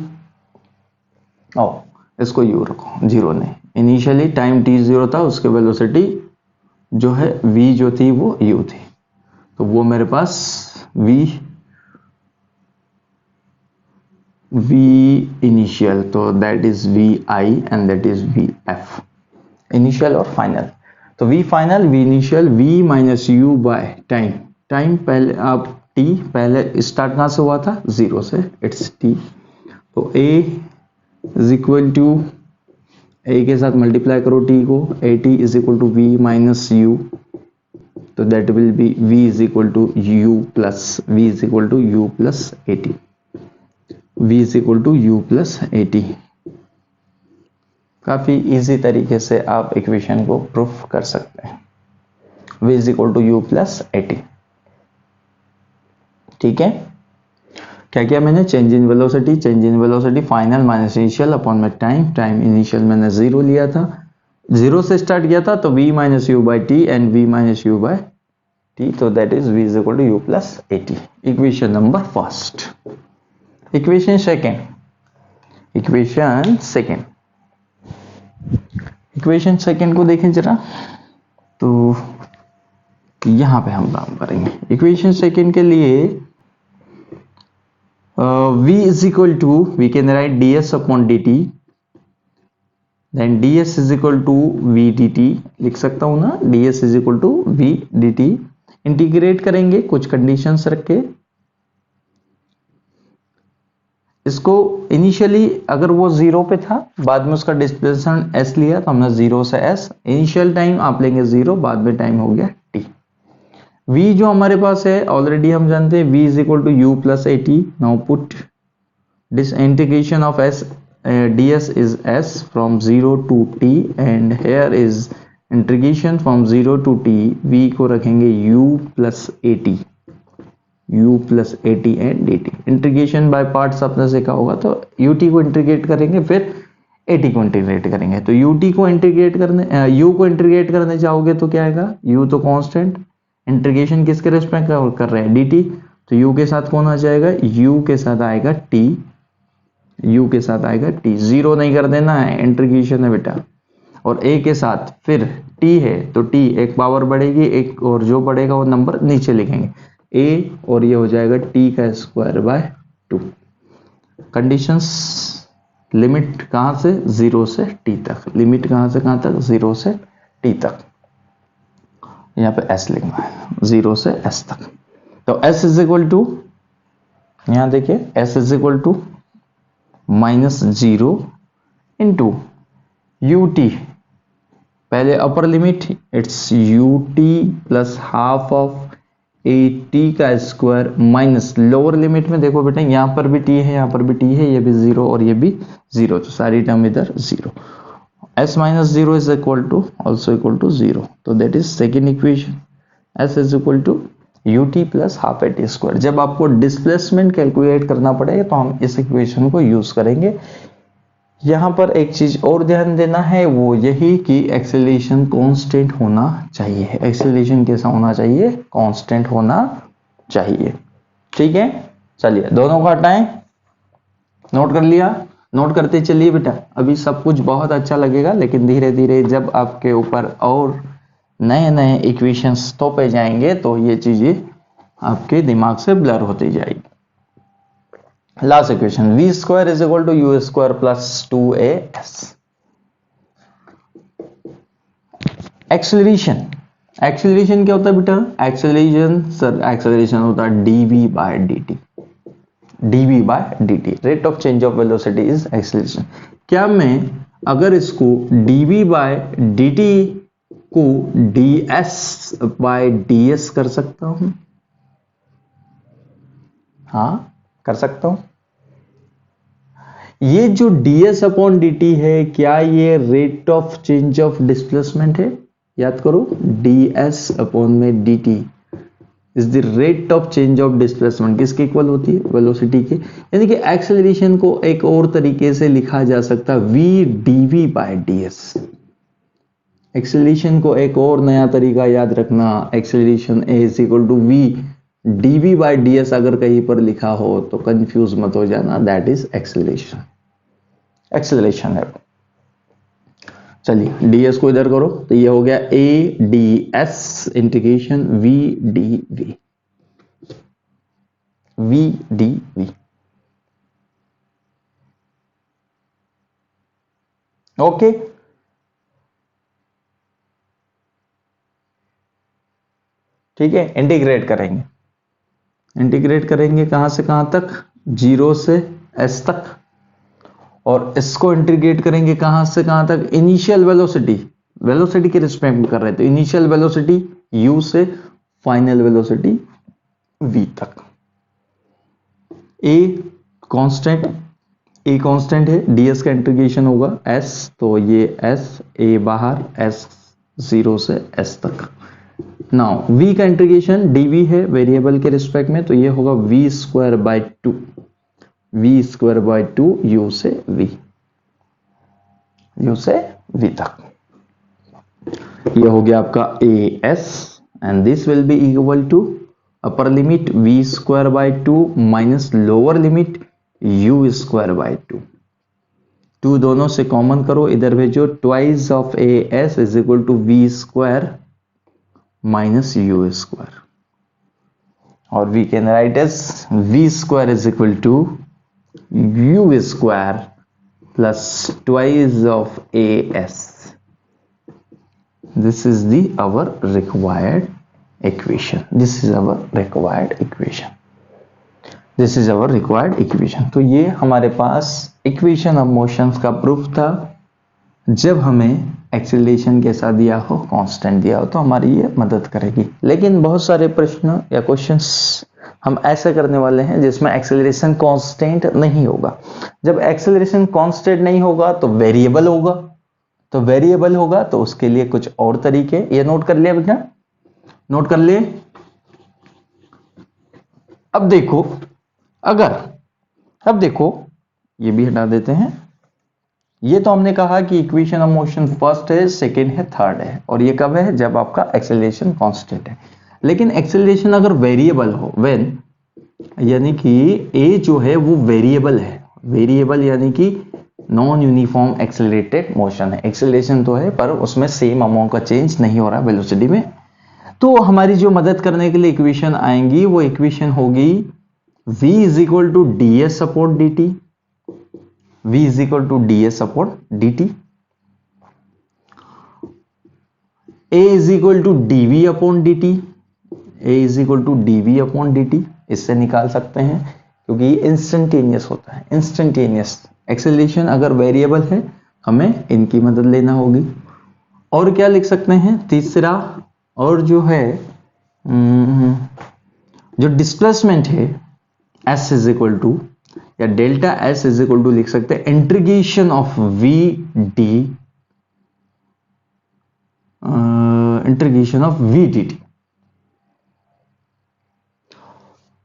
ओ इसको u रखो, 0 नहीं। इनिशियली टाइम t0 था, उसके वेलोसिटी जो है v जो थी वो u थी। तो वो मेरे पास v इनिशियल, तो that is vi and that is vf, initial और फाइनल। तो v final, v initial, v minus u by time. Time पहले आप t, पहले स्टार्ट कहां से हुआ था, 0 से, इट्स t। तो a is equal to, a के साथ मल्टीप्लाई करो t को, at is equal to v minus u, तो that will be v is equal to u plus at। v is equal to you plus A T. काफी easy तरीके से आप equation को प्रूफ कर सकते हैं। v is equal to you plus A T. ठीक है, क्या किया मैंने, change in velocity final minus initial upon में टाइम इनिशियल मैंने 0 लिया था, 0 से स्टार्ट किया था, तो v minus U by T and v minus U by T, तो that is v is equal to you plus A T. Equation number first. Equation second को देखें जरा, तो यहां पे हम काम करेंगे। इक्वेशन सेकेंड के लिए v is equal to, we can write ds upon dt, then ds is equal to v dt लिख सकता हूं ना, ds is equal to v dt। Integrate करेंगे कुछ कंडीशंस रख के। इसको इनिशियली अगर वो 0 पे था, बाद में उसका डिस्प्लेसमेंट s लिया, तो हमने 0 से s, इनिशियल टाइम आप लेंगे 0, बाद में टाइम हो गया t। v जो हमारे पास है ऑलरेडी हम जानते हैं, v is equal to you plus A T. Now put this integration of s ds is s from 0 to t and here is integration from 0 to t, v को रखेंगे u plus A T and dt। Integration by parts आपने सीखा होगा, तो ut को integrate करेंगे, फिर at को इंटीग्रेट करेंगे। तो ut को इंटीग्रेट करने u को इंटीग्रेट करने चाहोगे तो क्या आएगा, u तो कांस्टेंट, इंटीग्रेशन किसके रेस्पेक्ट कर रहे हैं, dt, तो u के साथ कौन आ जाएगा, u के साथ आएगा t, जीरो नहीं कर देना है, इंटीग्रेशन है बेटा। और a के साथ फिर t है, तो t एक पावर बढ़ेगी, एक और जो बढ़ेगा वो नंबर नीचे लिखेंगे, a और ये हो जाएगा t का स्क्वायर बाय 2। कंडीशंस, लिमिट कहां से, 0 से t तक, लिमिट कहां से कहां तक, 0 से t तक, यहाँ पे s लिखना है, 0 से s तक। तो s इज इक्वल टू, यहां देखिए s is equal to -0 into U T, पहले upper limit it's U T plus half of A T का स्क्वायर, माइनस लोअर लिमिट में देखो बेटा, यहां पर भी टी है, यहां पर भी टी है, ये भी 0 और ये भी 0, तो सारी टर्म इधर 0। s minus 0 is equal to also equal to 0, तो that is second equation, s is equal to ut plus half at square। जब आपको डिस्प्लेसमेंट कैलकुलेट करना पड़ेगा तो हम इस इक्वेशन को यूज करेंगे। यहां पर एक चीज और ध्यान देना है, वो यही कि एक्सेलरेशन कांस्टेंट होना चाहिए। एक्सेलरेशन कैसा होना चाहिए, कांस्टेंट होना चाहिए। ठीक है, चलिए दोनों का हटाएं, नोट कर लिया, नोट करते चलिए बेटा। अभी सब कुछ बहुत अच्छा लगेगा, लेकिन धीरे धीरे जब आपके ऊपर और नए नए इक्वेशंस थोपे जाएंगे तो ये चीजें आपके दिमाग से ब्लर होती जाएगी। Last equation, v square is equal to you square plus 2as। Acceleration, acceleration क्या होता है बेटा, एक्सेलरेशन होता है dv by dt, rate of change of velocity is acceleration. क्या मैं अगर इसको dv बाय dt को ds बाय ds कर सकता हूं, हाँ कर सकता हूं। ये जो ds अपॉन dt है, क्या ये rate of change of displacement है, याद करो, ds अपॉन में dt is the rate of change of displacement, किसके इक्वल होती है, वेलोसिटी के। यानी कि एक्सेलरेशन को एक और तरीके से लिखा जा सकता है v dv by ds। Acceleration को एक और नया तरीका याद रखना, acceleration a is equal to v dv by ds अगर कहीं पर लिखा हो तो कंफ्यूज मत हो जाना, दैट इज एक्सेलरेशन, एक्सेलरेशन है। चलिए ds को इधर करो, तो ये हो गया a ds integration v dv। Okay, ठीक है। इंटीग्रेट करेंगे, इंटीग्रेट करेंगे कहां से कहां तक, 0 से s तक, और इसको इंटीग्रेट करेंगे कहां से कहां तक, इनिशियल वेलोसिटी, वेलोसिटी के रिस्पेक्ट में कर रहे हैं, तो इनिशियल वेलोसिटी u से फाइनल वेलोसिटी v तक। a कांस्टेंट, ए कांस्टेंट है, ds का इंटीग्रेशन होगा s, तो ये s, a बाहर, s 0 से s तक। नाउ v का इंटीग्रेशन dv है वेरिएबल के रिस्पेक्ट में, तो ये होगा v square by 2, v square by 2 u से v, u से v तक। ये हो गया आपका as and this will be equal to upper limit v square by 2 minus lower limit u square by 2। 2 दोनों से कॉमन करो, इधर भेजो, twice of as is equal to v square minus u square, और we can write as v square is equal to u square plus twice of as। This is the our required equation, this is our required equation, this is our required equation. तो ये हमारे पास equation of motions का proof था। जब हमें acceleration कैसा दिया हो, कांस्टेंट दिया हो, तो हमारी ये मदद करेगी। लेकिन बहुत सारे प्रश्न या क्वेश्चंस हम ऐसे करने वाले हैं जिसमें एक्सेलरेशन कांस्टेंट नहीं होगा। जब एक्सेलरेशन कांस्टेंट नहीं होगा तो वेरिएबल होगा, तो वेरिएबल होगा तो उसके लिए कुछ और तरीके, ये नोट कर लिया बेटा, नोट कर लिए। अब देखो, अब देखो, ये भी हटा देते हैं। ये तो हमने कहा कि इक्वेशन ऑफ मोशन फर्स्ट है, सेकंड है, थर्ड है, और ये कब है, जब आपका एक्सेलरेशन कांस्टेंट है। लेकिन एक्सेलरेशन अगर वेरिएबल हो, व्हेन यानी कि ए जो है वो वेरिएबल है, वेरिएबल यानी कि नॉन यूनिफॉर्म एक्सेलरेटेड मोशन है। एक्सेलरेशन तो है पर उसमें सेम अमाउंट का चेंज नहीं हो रहा वेलोसिटी में। तो हमारी जो मदद करने के लिए इक्वेशन आएंगी वो इक्वेशन होगी v is equal to ds upon dt, v is equal to ds upon dt, a is equal to dv upon dt, a is equal to dv upon dt। इससे निकाल सकते हैं क्योंकि ये इंस्टेंटेनियस होता है, इंस्टेंटेनियस। एक्सेलरेशन अगर variable है हमें इनकी मदद लेना होगी। और क्या लिख सकते हैं, तीसरा, और जो है जो डिस्प्लेसमेंट है s इज इक्वल टू, या delta s is equal to लिख सकते हैं integration of v d, integration of v dt,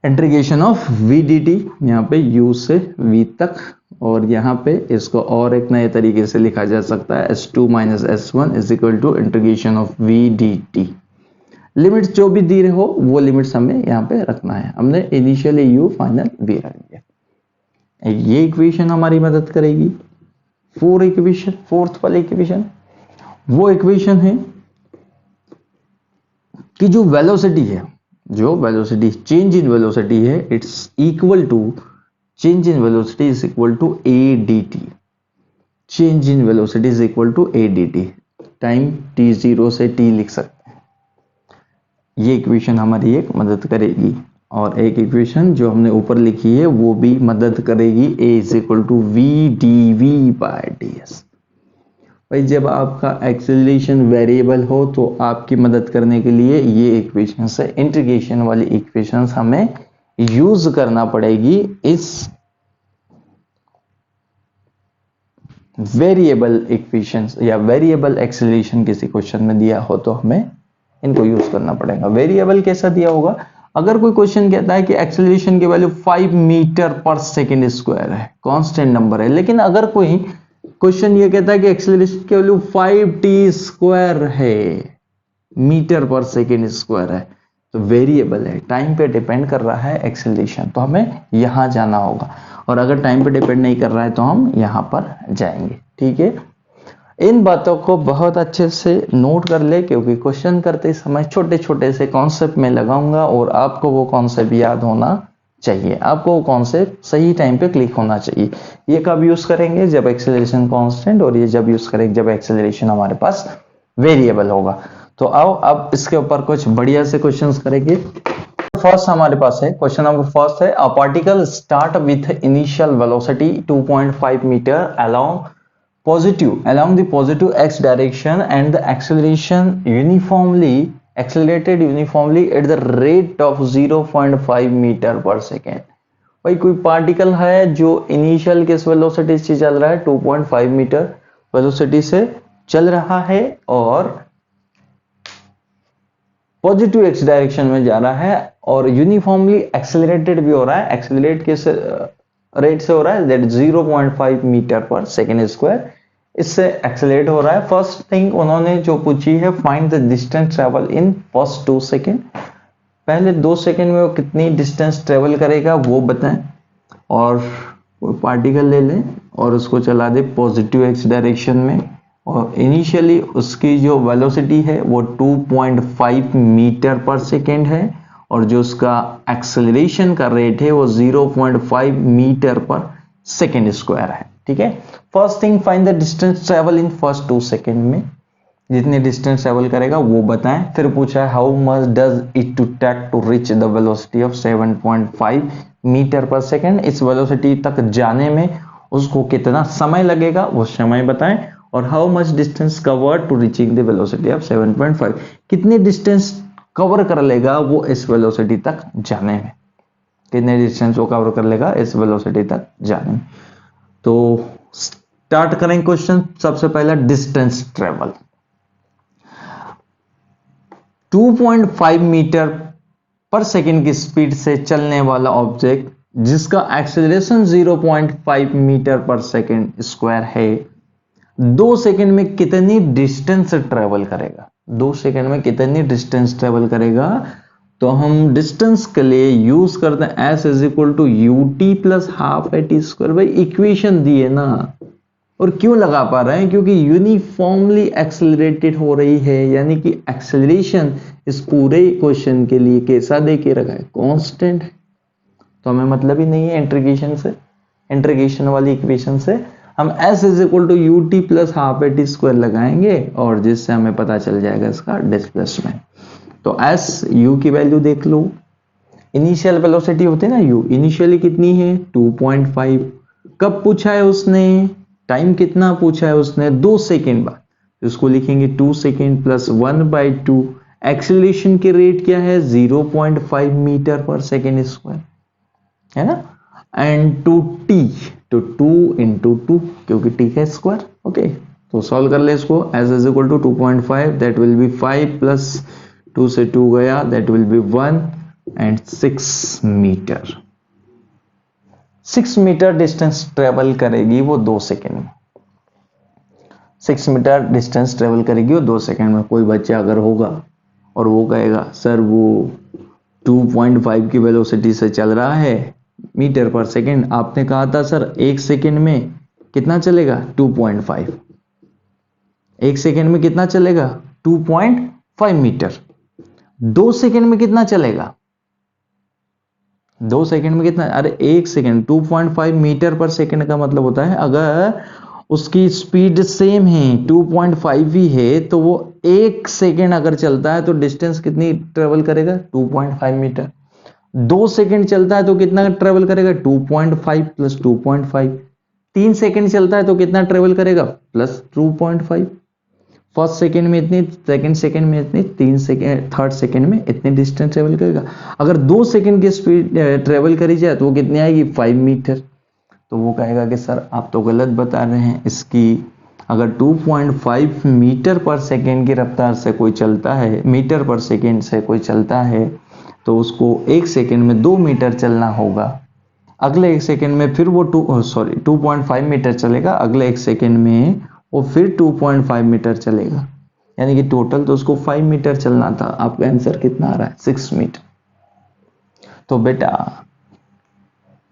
integration of v dt, यहां पे u से v तक। और यहां पे इसको और एक नए तरीके से लिखा जा सकता है s2 minus s1 is equal to integration of v dt। Limits जो भी दी रहे हो वो लिमिट्स हमें यहाँ पे रखना है। हमने इनिशियली u, फाइनल v रख दिया। ये इक्वेशन हमारी मदद करेगी। फोर्थ वाली इक्वेशन वो इक्वेशन है कि जो वेलोसिटी है, जो वेलोसिटी चेंज इन वेलोसिटी है, it's equal to, change in velocity is equal to a dt, change in velocity is equal to a dt। Time t0 से t लिख सकते हैं। ये इक्वेशन हमारी एक मदद करेगी। और एक इक्वेशन जो हमने ऊपर लिखी है वो भी मदद करेगी, a is equal to v dv by ds। भाई जब आपका एक्सेलरेशन वेरिएबल हो तो आपकी मदद करने के लिए ये इक्वेशन है, इंटीग्रेशन वाली इक्वेशंस हमें यूज करना पड़ेगी। इस वेरिएबल इक्वेशंस या वेरिएबल एक्सेलरेशन किसी क्वेश्चन में दिया हो तो हमें इनको यूज करना पड़ेगा। वेरिएबल कैसा दिया होगा, अगर कोई क्वेश्चन कहता है कि एक्सेलरेशन की value 5 metre per second square है, कांस्टेंट नंबर है, लेकिन अगर कोई क्वेश्चन ये कहता है कि एक्सेलरेशन की वैल्यू 5t स्क्वायर है, मीटर पर सेकेंड स्क्वायर है, तो वेरिएबल है, टाइम पे डिपेंड कर रहा है एक्सेलरेशन, तो हमें यहां जाना होगा। और अगर टाइम पे डिपेंड नहीं कर रहा है तो हम यहां पर जाएंगे। ठीक है, इन बातों को बहुत अच्छे से नोट कर ले, क्योंकि क्वेश्चन करते समय छोटे छोटे से कॉन्सेप्ट में लगाऊंगा और आपको वो कॉन्सेप्ट याद होना चाहिए, आपको वो कॉन्सेप्ट सही टाइम पे क्लिक होना चाहिए। ये कब यूज करेंगे, जब एक्सेलरेशन कांस्टेंट, और ये जब यूज करेंगे जब एक्सेलरेशन हमारे पास वेरिएबल होगा। तो आओ अब इसके ऊपर कुछ बढ़िया से क्वेश्चंस करेंगे। फर्स्ट हमारे पास है क्वेश्चन नंबर फर्स्ट है, a particle start with initial velocity 2.5 metre along the positive x direction and the accelerated uniformly at the rate of 0.5 meter per second. भाई कोई पार्टिकल है जो इनिशियल किस वेलोसिटी से चल रहा है, 2.5 मीटर वेलोसिटी से चल रहा है और पॉजिटिव एक्स डायरेक्शन में जा रहा है और यूनिफॉर्मली एक्सेलरेटेड भी हो रहा है। एक्सेलरेट किस रेट से हो रहा है, that 0.5 metre per second square, इससे एक्सेलरेट हो रहा है। फर्स्ट थिंग उन्होंने जो पूछी है, find the distance travel in first 2 second, पहले 2 सेकेंड में वो कितनी डिस्टेंस ट्रेवल करेगा वो बताएं। और पार्टिकल ले लें और उसको चला दे पॉजिटिव एक्स डायरेक्शन में और इनिशियली उसकी जो वेलोसिटी है वो 2.5 मीटर पर सेकेंड है और जो उसका एक्सेलरेशन का रेट है वो 0.5 मीटर पर सेकेंड स्क्वायर है। ठीक है, first thing find the distance travel in first 2 second में, जितनी डिस्टेंस ट्रेवल करेगा वो बताएं। फिर पूछा है how much does it to take to reach the velocity of 7.5 metre per second, इस वेलोसिटी तक जाने में उसको कितना समय लगेगा वो समय बताएं। और how much distance cover to reaching the velocity of 7.5, कितनी डिस्टेंस कवर कर लेगा वो इस वेलोसिटी तक जाने में, कितने डिस्टेंस वो कवर कर लेगा इस वेलोसिटी तक जाने में। तो स्टार्ट करें क्वेश्चन। सबसे पहला distance travel, 2.5 metre per second की स्पीड से चलने वाला ऑब्जेक्ट जिसका acceleration 0.5 metre per second square है, 2 सेकेंड में कितनी डिस्टेंस ट्रेवल करेगा, 2 सेकेंड में कितनी डिस्टेंस ट्रेवल करेगा। तो हम डिस्टेंस के लिए यूज करते हैं s is equal to ut plus half a T square. भाई इक्वेशन दी है ना, और क्यों लगा पा रहे हैं, क्योंकि यूनिफॉर्मली एक्सेलरेटेड हो रही है, यानी कि एक्सेलरेशन इस पूरे क्वेश्चन के लिए कैसा दे के रखा है, कांस्टेंट है। तो हमें मतलब ही नहीं है इंटीग्रेशन से, इंटीग्रेशन वाली इक्वेशन से हम s is equal to ut plus half a T square लगाएंगे और जिससे हमें पता चल जाएगा इसका डिस्प्लेसमेंट। तो s u की वैल्यू देख लो, इनिशियल वेलोसिटी होती है ना u, इनिशियली कितनी है 2.5, कब पूछा है उसने, टाइम कितना पूछा है उसने, 2 सेकेंड बाद, तो इसको लिखेंगे 2 सेकेंड प्लस 1/2, एक्सेलरेशन की रेट क्या है 0.5 मीटर पर सेकेंड स्क्वायर है ना, एंड टू t, तो 2 into 2 क्योंकि t है स्क्वायर। ओके, तो सॉल्व कर ले इसको, s is equal to 2.5 that will be 5 plus 2 से 2 गया that will be 1 and 6 metre. 6 metre distance travel करेगी वो 2 सेकेंड में, 6 मीटर डिस्टेंस ट्रेवल करेगी वो 2 सेकेंड में। कोई बच्चा अगर होगा और वो कहेगा सर वो 2.5 की वेलोसिटी से चल रहा है मीटर पर सेकेंड, आपने कहा था सर 1 सेकेंड में कितना चलेगा 2.5, 1 सेकेंड में कितना चलेगा 2.5 मीटर, 2 सेकेंड में कितना चलेगा, 2 सेकेंड में कितना, अरे 1 सेकेंड 2.5 मीटर पर सेकेंड का मतलब होता है अगर उसकी स्पीड सेम है 2.5 ही है तो वो 1 सेकेंड अगर चलता है तो डिस्टेंस कितनी ट्रेवल करेगा 2.5 मीटर, 2 सेकेंड चलता है तो कितना ट्रेवल करेगा 2.5 प्लस 2.5, 3 सेकेंड चलता है तो कितना ट्रेवल करेगा प्लस 2.5, फर्स्ट सेकेंड में इतनी, सेकेंड सेकेंड में इतनी, 3 सेकेंड, थर्ड सेकेंड में इतनी डिस्टेंस ट्रेवल करेगा। अगर 2 सेकेंड की स्पीड ट्रेवल करी जाए तो वो कितनी आएगी 5 मीटर। तो वो कहेगा कि सर आप तो गलत बता रहे हैं, इसकी अगर 2.5 मीटर पर सेकेंड की रफ्तार से कोई चलता है, मीटर पर सेकेंड से कोई चलता है तो उसको 1 सेकेंड में 2 मीटर चलना होगा, अगले 1 सेकेंड में फिर वो 2.5 मीटर चलेगा, अगले 1 सेकेंड में वो फिर 2.5 मीटर चलेगा, यानी कि टोटल तो उसको 5 मीटर चलना था। आपका आंसर कितना आ रहा है 6 मीटर। तो बेटा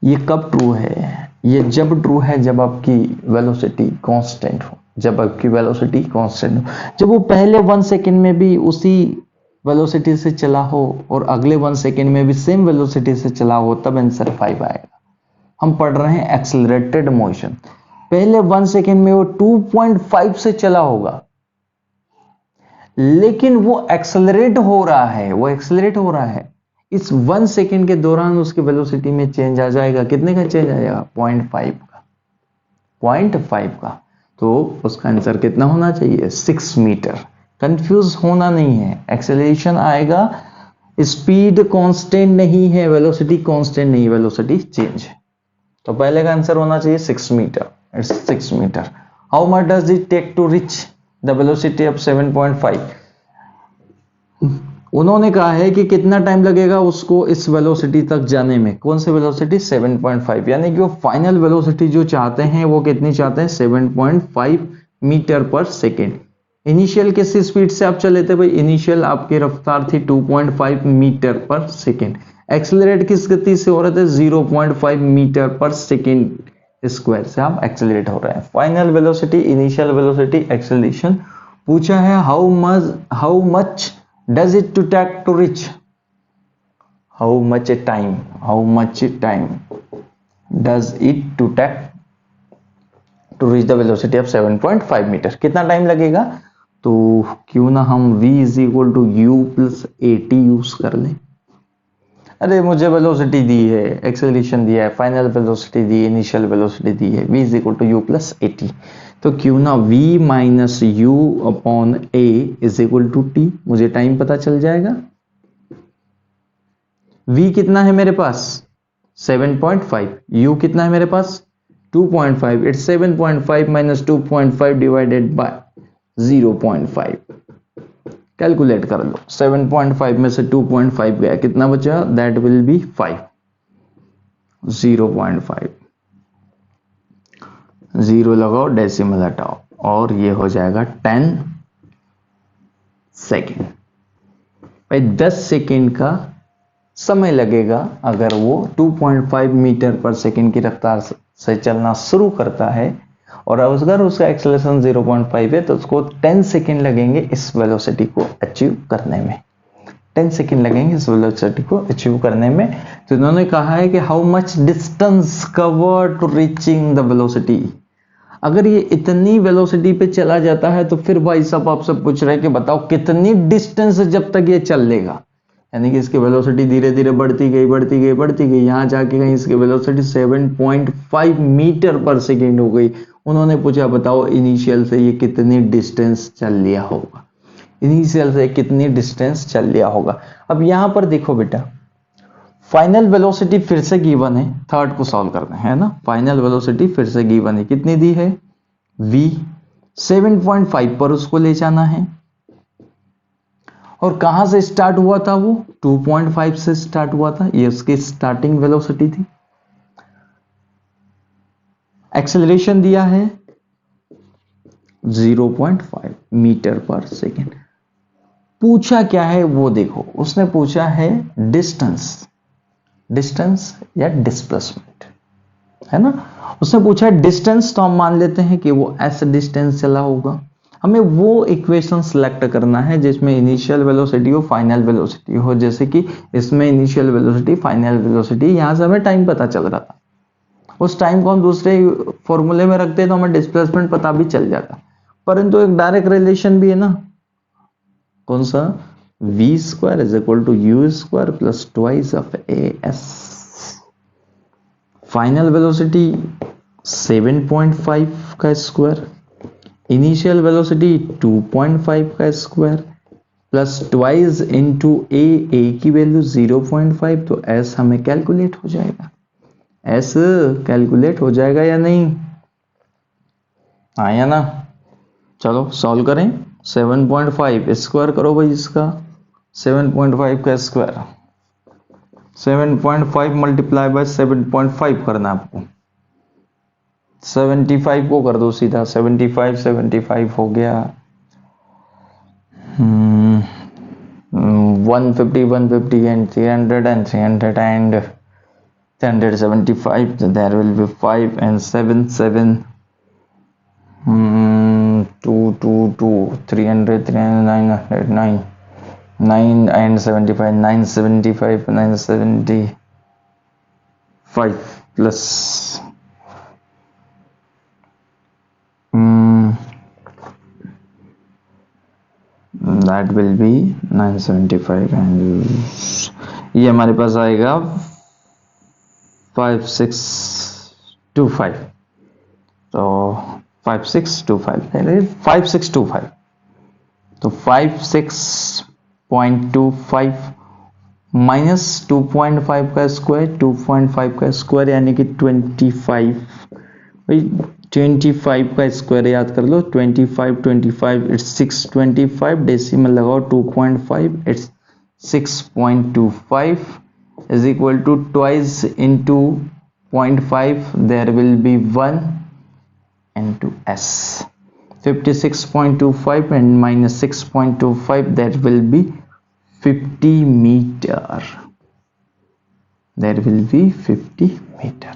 ये कब ट्रू है, ये जब ट्रू है जब आपकी वेलोसिटी कांस्टेंट हो, जब आपकी वेलोसिटी कांस्टेंट हो, जब वो पहले 1 सेकेंड में भी उसी वेलोसिटी से चला हो और अगले 1 सेकेंड में भी सेम वेलोसिटी से चला हो, तब आंसर 5 आएगा। हम पढ़ रहे हैं एक्सेलरेटेड मोशन, पहले 1 सेकेंड में वो 2.5 से चला होगा लेकिन वो एक्सेलरेट हो रहा है, वो एक्सेलरेट हो रहा है, इस 1 सेकेंड के दौरान उसकी वेलोसिटी में चेंज आ जाएगा, कितने का चेंज आ जाएगा 0.5 का, 0.5 का। तो उसका आंसर कितना होना चाहिए 6 मीटर। कंफ्यूज होना नहीं है, एक्सेलरेशन आएगा स्पीड कांस्टेंट नहीं है, वेलोसिटी कांस्टेंट नहीं, वेलोसिटी चेंज है। तो पहले का आंसर होना चाहिए 6 metre, it's 6 metre. How much does it take to reach the velocity of 7.5? उन्होंने कहा है कि कितना टाइम लगेगा उसको इस वेलोसिटी तक जाने में। कौन सी वेलोसिटी? 7.5। यानी कि वो फाइनल वेलोसिटी जो चाहते हैं वो कितनी चाहते हैं? 7.5 मीटर पर सेकेंड। इनिशियल किस स्पीड से आप चले थे भाई? इनिशियल आपकी रफ्तार थी 2.5 मीटर पर सेकेंड। एक्सेलरेट किस गति से हो रहे थे? 0.5 मीटर पर सेकेंड स्क्वायर से आप एक्सेलरेट हो रहे हैं। Final velocity, initial velocity, acceleration पूछा है। How much does it to take to reach? how much time does it to take to reach the velocity of 7.5 metre? कितना time लगेगा? तो क्यों ना हम v is equal to you plus AT use कर लें। अरे मुझे वेलोसिटी दी है, एक्सेलरेशन दिया है, फाइनल वेलोसिटी दी है, इनिशियल वेलोसिटी दी है, v is equal to you plus AT। तो क्यों ना v minus u upon a is equal to t, मुझे टाइम पता चल जाएगा। v कितना है मेरे पास? 7.5। u कितना है मेरे पास? 2.5। It's 7.5 minus 2.5 divided by 0.5। Calculate कर लो। 7.5 में से 2.5 गया, कितना बचा? That will be 5। 0.5 0 लगाओ, डेसिमल हटाओ, और ये हो जाएगा 10 सेकेंड। भाई 10 सेकेंड का समय लगेगा अगर वो 2.5 मीटर पर सेकेंड की रफ्तार से चलना शुरू करता है, और अगर उसका एक्सेलरेशन 0.5 है तो उसको 10 सेकेंड लगेंगे इस वेलोसिटी को अचीव करने में। 10 सेकेंड लगेंगे इस वेलोसिटी को अचीव करने में। तो इन्होंने कहा है कि how much distance cover to reaching the velocity. अगर ये इतनी वेलोसिटी पे चला जाता है तो फिर भाई साहब आपसे पूछ रहे हैं कि बताओ कितनी डिस्टेंस जब तक ये चल लेगा। यानी कि इसकी वेलोसिटी धीरे धीरे बढ़ती गई, यहां जाके कहीं इसकी वेलोसिटी 7.5 मीटर पर सेकेंड हो गई। उन्होंने पूछा बताओ इनिशियल से ये कितनी डिस्टेंस चल लिया होगा, इनिशियल से कितनी डिस्टेंस चल लिया होगा। अब यहां पर देखो बेटा, फाइनल वेलोसिटी फिर से गिवन है, थर्ड को सॉल्व करना है ना। फाइनल वेलोसिटी फिर से गिवन है, कितनी दी है? v 7.5 पर उसको ले जाना है, और कहां से स्टार्ट हुआ था? वो 2.5 से स्टार्ट हुआ था, ये उसकी स्टार्टिंग वेलोसिटी थी। एक्सेलरेशन दिया है 0.5 मीटर पर सेकेंड। पूछा क्या है वो देखो, उसने पूछा है डिस्टेंस या डिस्प्लेसमेंट, है ना। उसने पूछा है डिस्टेंस, तो हम मान लेते हैं कि वो ऐसे डिस्टेंस चला होगा। हमें वो इक्वेशन सिलेक्ट करना है जिसमें इनिशियल वेलोसिटी हो, फाइनल वेलोसिटी हो। जैसे कि इसमें इनिशियल वेलोसिटी, फाइनल वेलोसिटी, यहां से हमें टाइम पता चल रहा था। उस टाइम को हम दूसरे फॉर्मूले में रखते तो हमें डिस्प्लेसमेंट पता भी चल जाता। परंतु एक डायरेक्ट रिलेशन भी है ना, कौन सा? v square is equal to you square plus twice of as। Final velocity 7.5 का स्क्वायर, इनिशियल वेलोसिटी 2.5 का square plus twice into a की वैल्यू 0.5। तो s हमें कैलकुलेट हो जाएगा, s कैलकुलेट हो जाएगा या नहीं? आया ना। चलो सॉल्व करें। 7.5 स्क्वायर करो भाई इसका, 7.5 का स्क्वायर, 7.5 मल्टीप्लाई बाय 7.5 करना आपको। 75 को कर दो सीधा, 75 हो गया 150 and 300 and 375, so there will be 5 and 7 2 300 300 9 and 75 975 plus that will be 975 and ये हमारे पास आएगा 5625। तो 5625 तो 56.25 माइनस 2.5 का स्क्वायर, 2.5 का स्क्वायर यानी कि 25, भाई 25 का स्क्वायर याद कर लो, 25 इट्स 625, डेसिमल लगाओ 2.5 it's 6.25 is equal to twice into 0.5, there will be 1 into s. 56.25 and minus 6.25, that will be 50 meter. There will be 50 meter.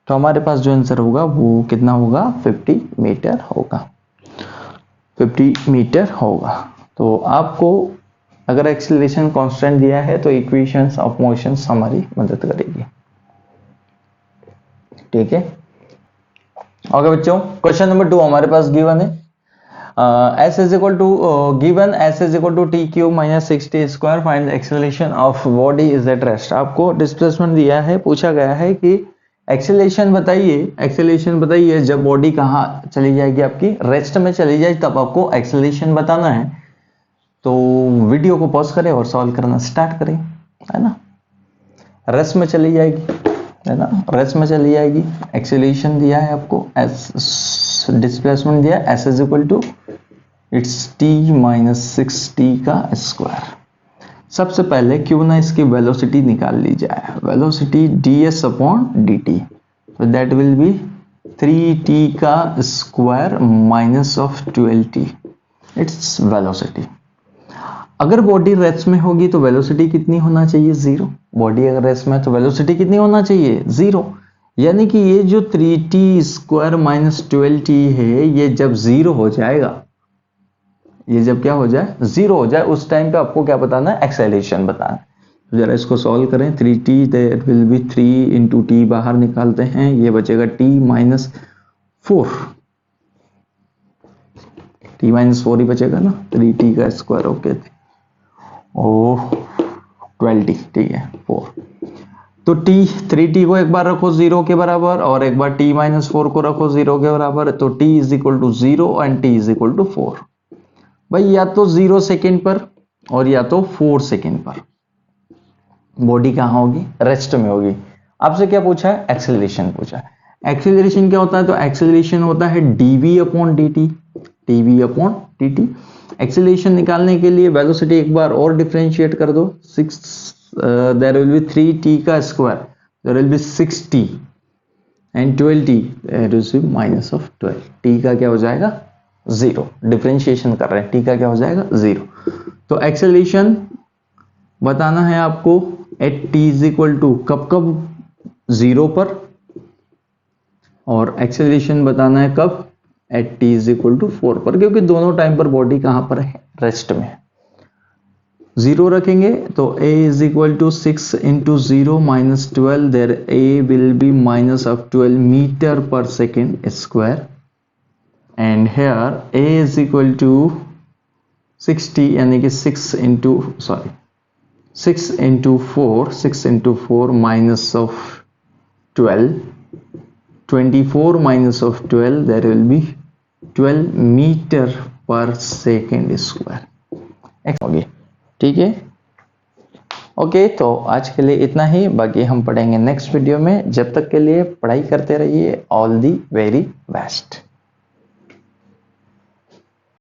तो हमारे पास जो आंसर होगा वो कितना होगा, 50 मीटर होगा, 50 मीटर होगा। तो आपको अगर एक्सीलरेशन कांस्टेंट दिया है तो इक्वेशंस ऑफ मोशंस हमारी मदद करेगी, ठीक है। ओके बच्चों, क्वेश्चन नंबर 2 हमारे पास गिवन है, s is equal to given s is equal to t cube minus 6t square, find the acceleration of body is at rest। आपको डिस्प्लेसमेंट दिया है, पूछा गया है कि एक्सेलरेशन बताइए जब बॉडी कहाँ चली जाएगी, आपकी रेस्ट में चली जाए, तब आपको एक्सेलरेशन बताना है। तो वीडियो को पॉज करें और सॉल्व करना स्टार्ट करें, है ना। रेस्ट में चली जाएगी, है ना, रेस्ट में चली जाएगी। एक्सेलरेशन दिया है आपको, एस डिस्प्लेसमेंट दिया है, s is equal to it's t minus 6t का स्क्वायर। सबसे पहले क्यों ना इसकी वेलोसिटी निकाल ली जाए, वेलोसिटी ds अपॉन dt, तो दैट विल बी 3t का square minus of 12t, its velocity. अगर बॉडी रेस्ट में होगी तो वेलोसिटी कितनी होना चाहिए, 0। बॉडी अगर रेस्ट में है तो वेलोसिटी कितनी होना चाहिए, 0। यानी कि ये जो 3t स्क्वायर माइनस 12t है, ये जब 0 हो जाएगा, ये जब क्या हो जाए, 0 हो जाए, उस टाइम पे आपको क्या बताना है, एक्सेलरेशन बताना है। तो जरा इसको सॉल्व करें, 3t that will B 3 into T बाहर निकालते हैं, ये बचेगा t माइनस 4, t माइनस 4 ही बचेगा ना, 3t का स्क्वायर, ओके, ओ 12t, ठीक है, 4। तो t 3t को एक बार रखो 0 के बराबर और एक बार t माइनस 4 को रखो 0 के बराबर, तो t is equal to 0 and t is equal to 4। भाई या तो 0 सेकेंड पर और या तो 4 सेकेंड पर बॉडी कहां होगी, रेस्ट में होगी। आपसे क्या पूछा है, एक्सेलरेशन पूछा है। एक्सेलरेशन क्या होता है, तो एक्सेलरेशन होता है dv upon dt, dv upon dt। Acceleration निकालने के लिए वेलोसिटी एक बार और डिफरेंशिएट कर दो, 6 देयर विल बी 3t का square, there will be 6t and 12t, there is minus of 12, t का क्या हो जाएगा, 0। डिफरेंशिएशन कर रहे हैं, t का क्या हो जाएगा, 0। तो एक्सेलरेशन बताना है आपको at t is equal to कब 0 पर, और एक्सेलरेशन बताना है कब, at t is equal to 4 पर, क्योंकि दोनों टाइम पर बॉडी कहां पर है, रेस्ट में। 0 रखेंगे तो a is equal to 6 into 0 minus 12, there a will be minus of 12 metre per second square, and here a is equal to 60 यानी कि 6 into 4 minus of 12, 24 minus of 12, there will be 12 metre per second square होगी, ठीक है। Okay, तो आज के लिए इतना ही, बाकी हम पढ़ेंगे नेक्स्ट वीडियो में। जब तक के लिए पढ़ाई करते रहिए, ऑल दी वेरी बेस्ट।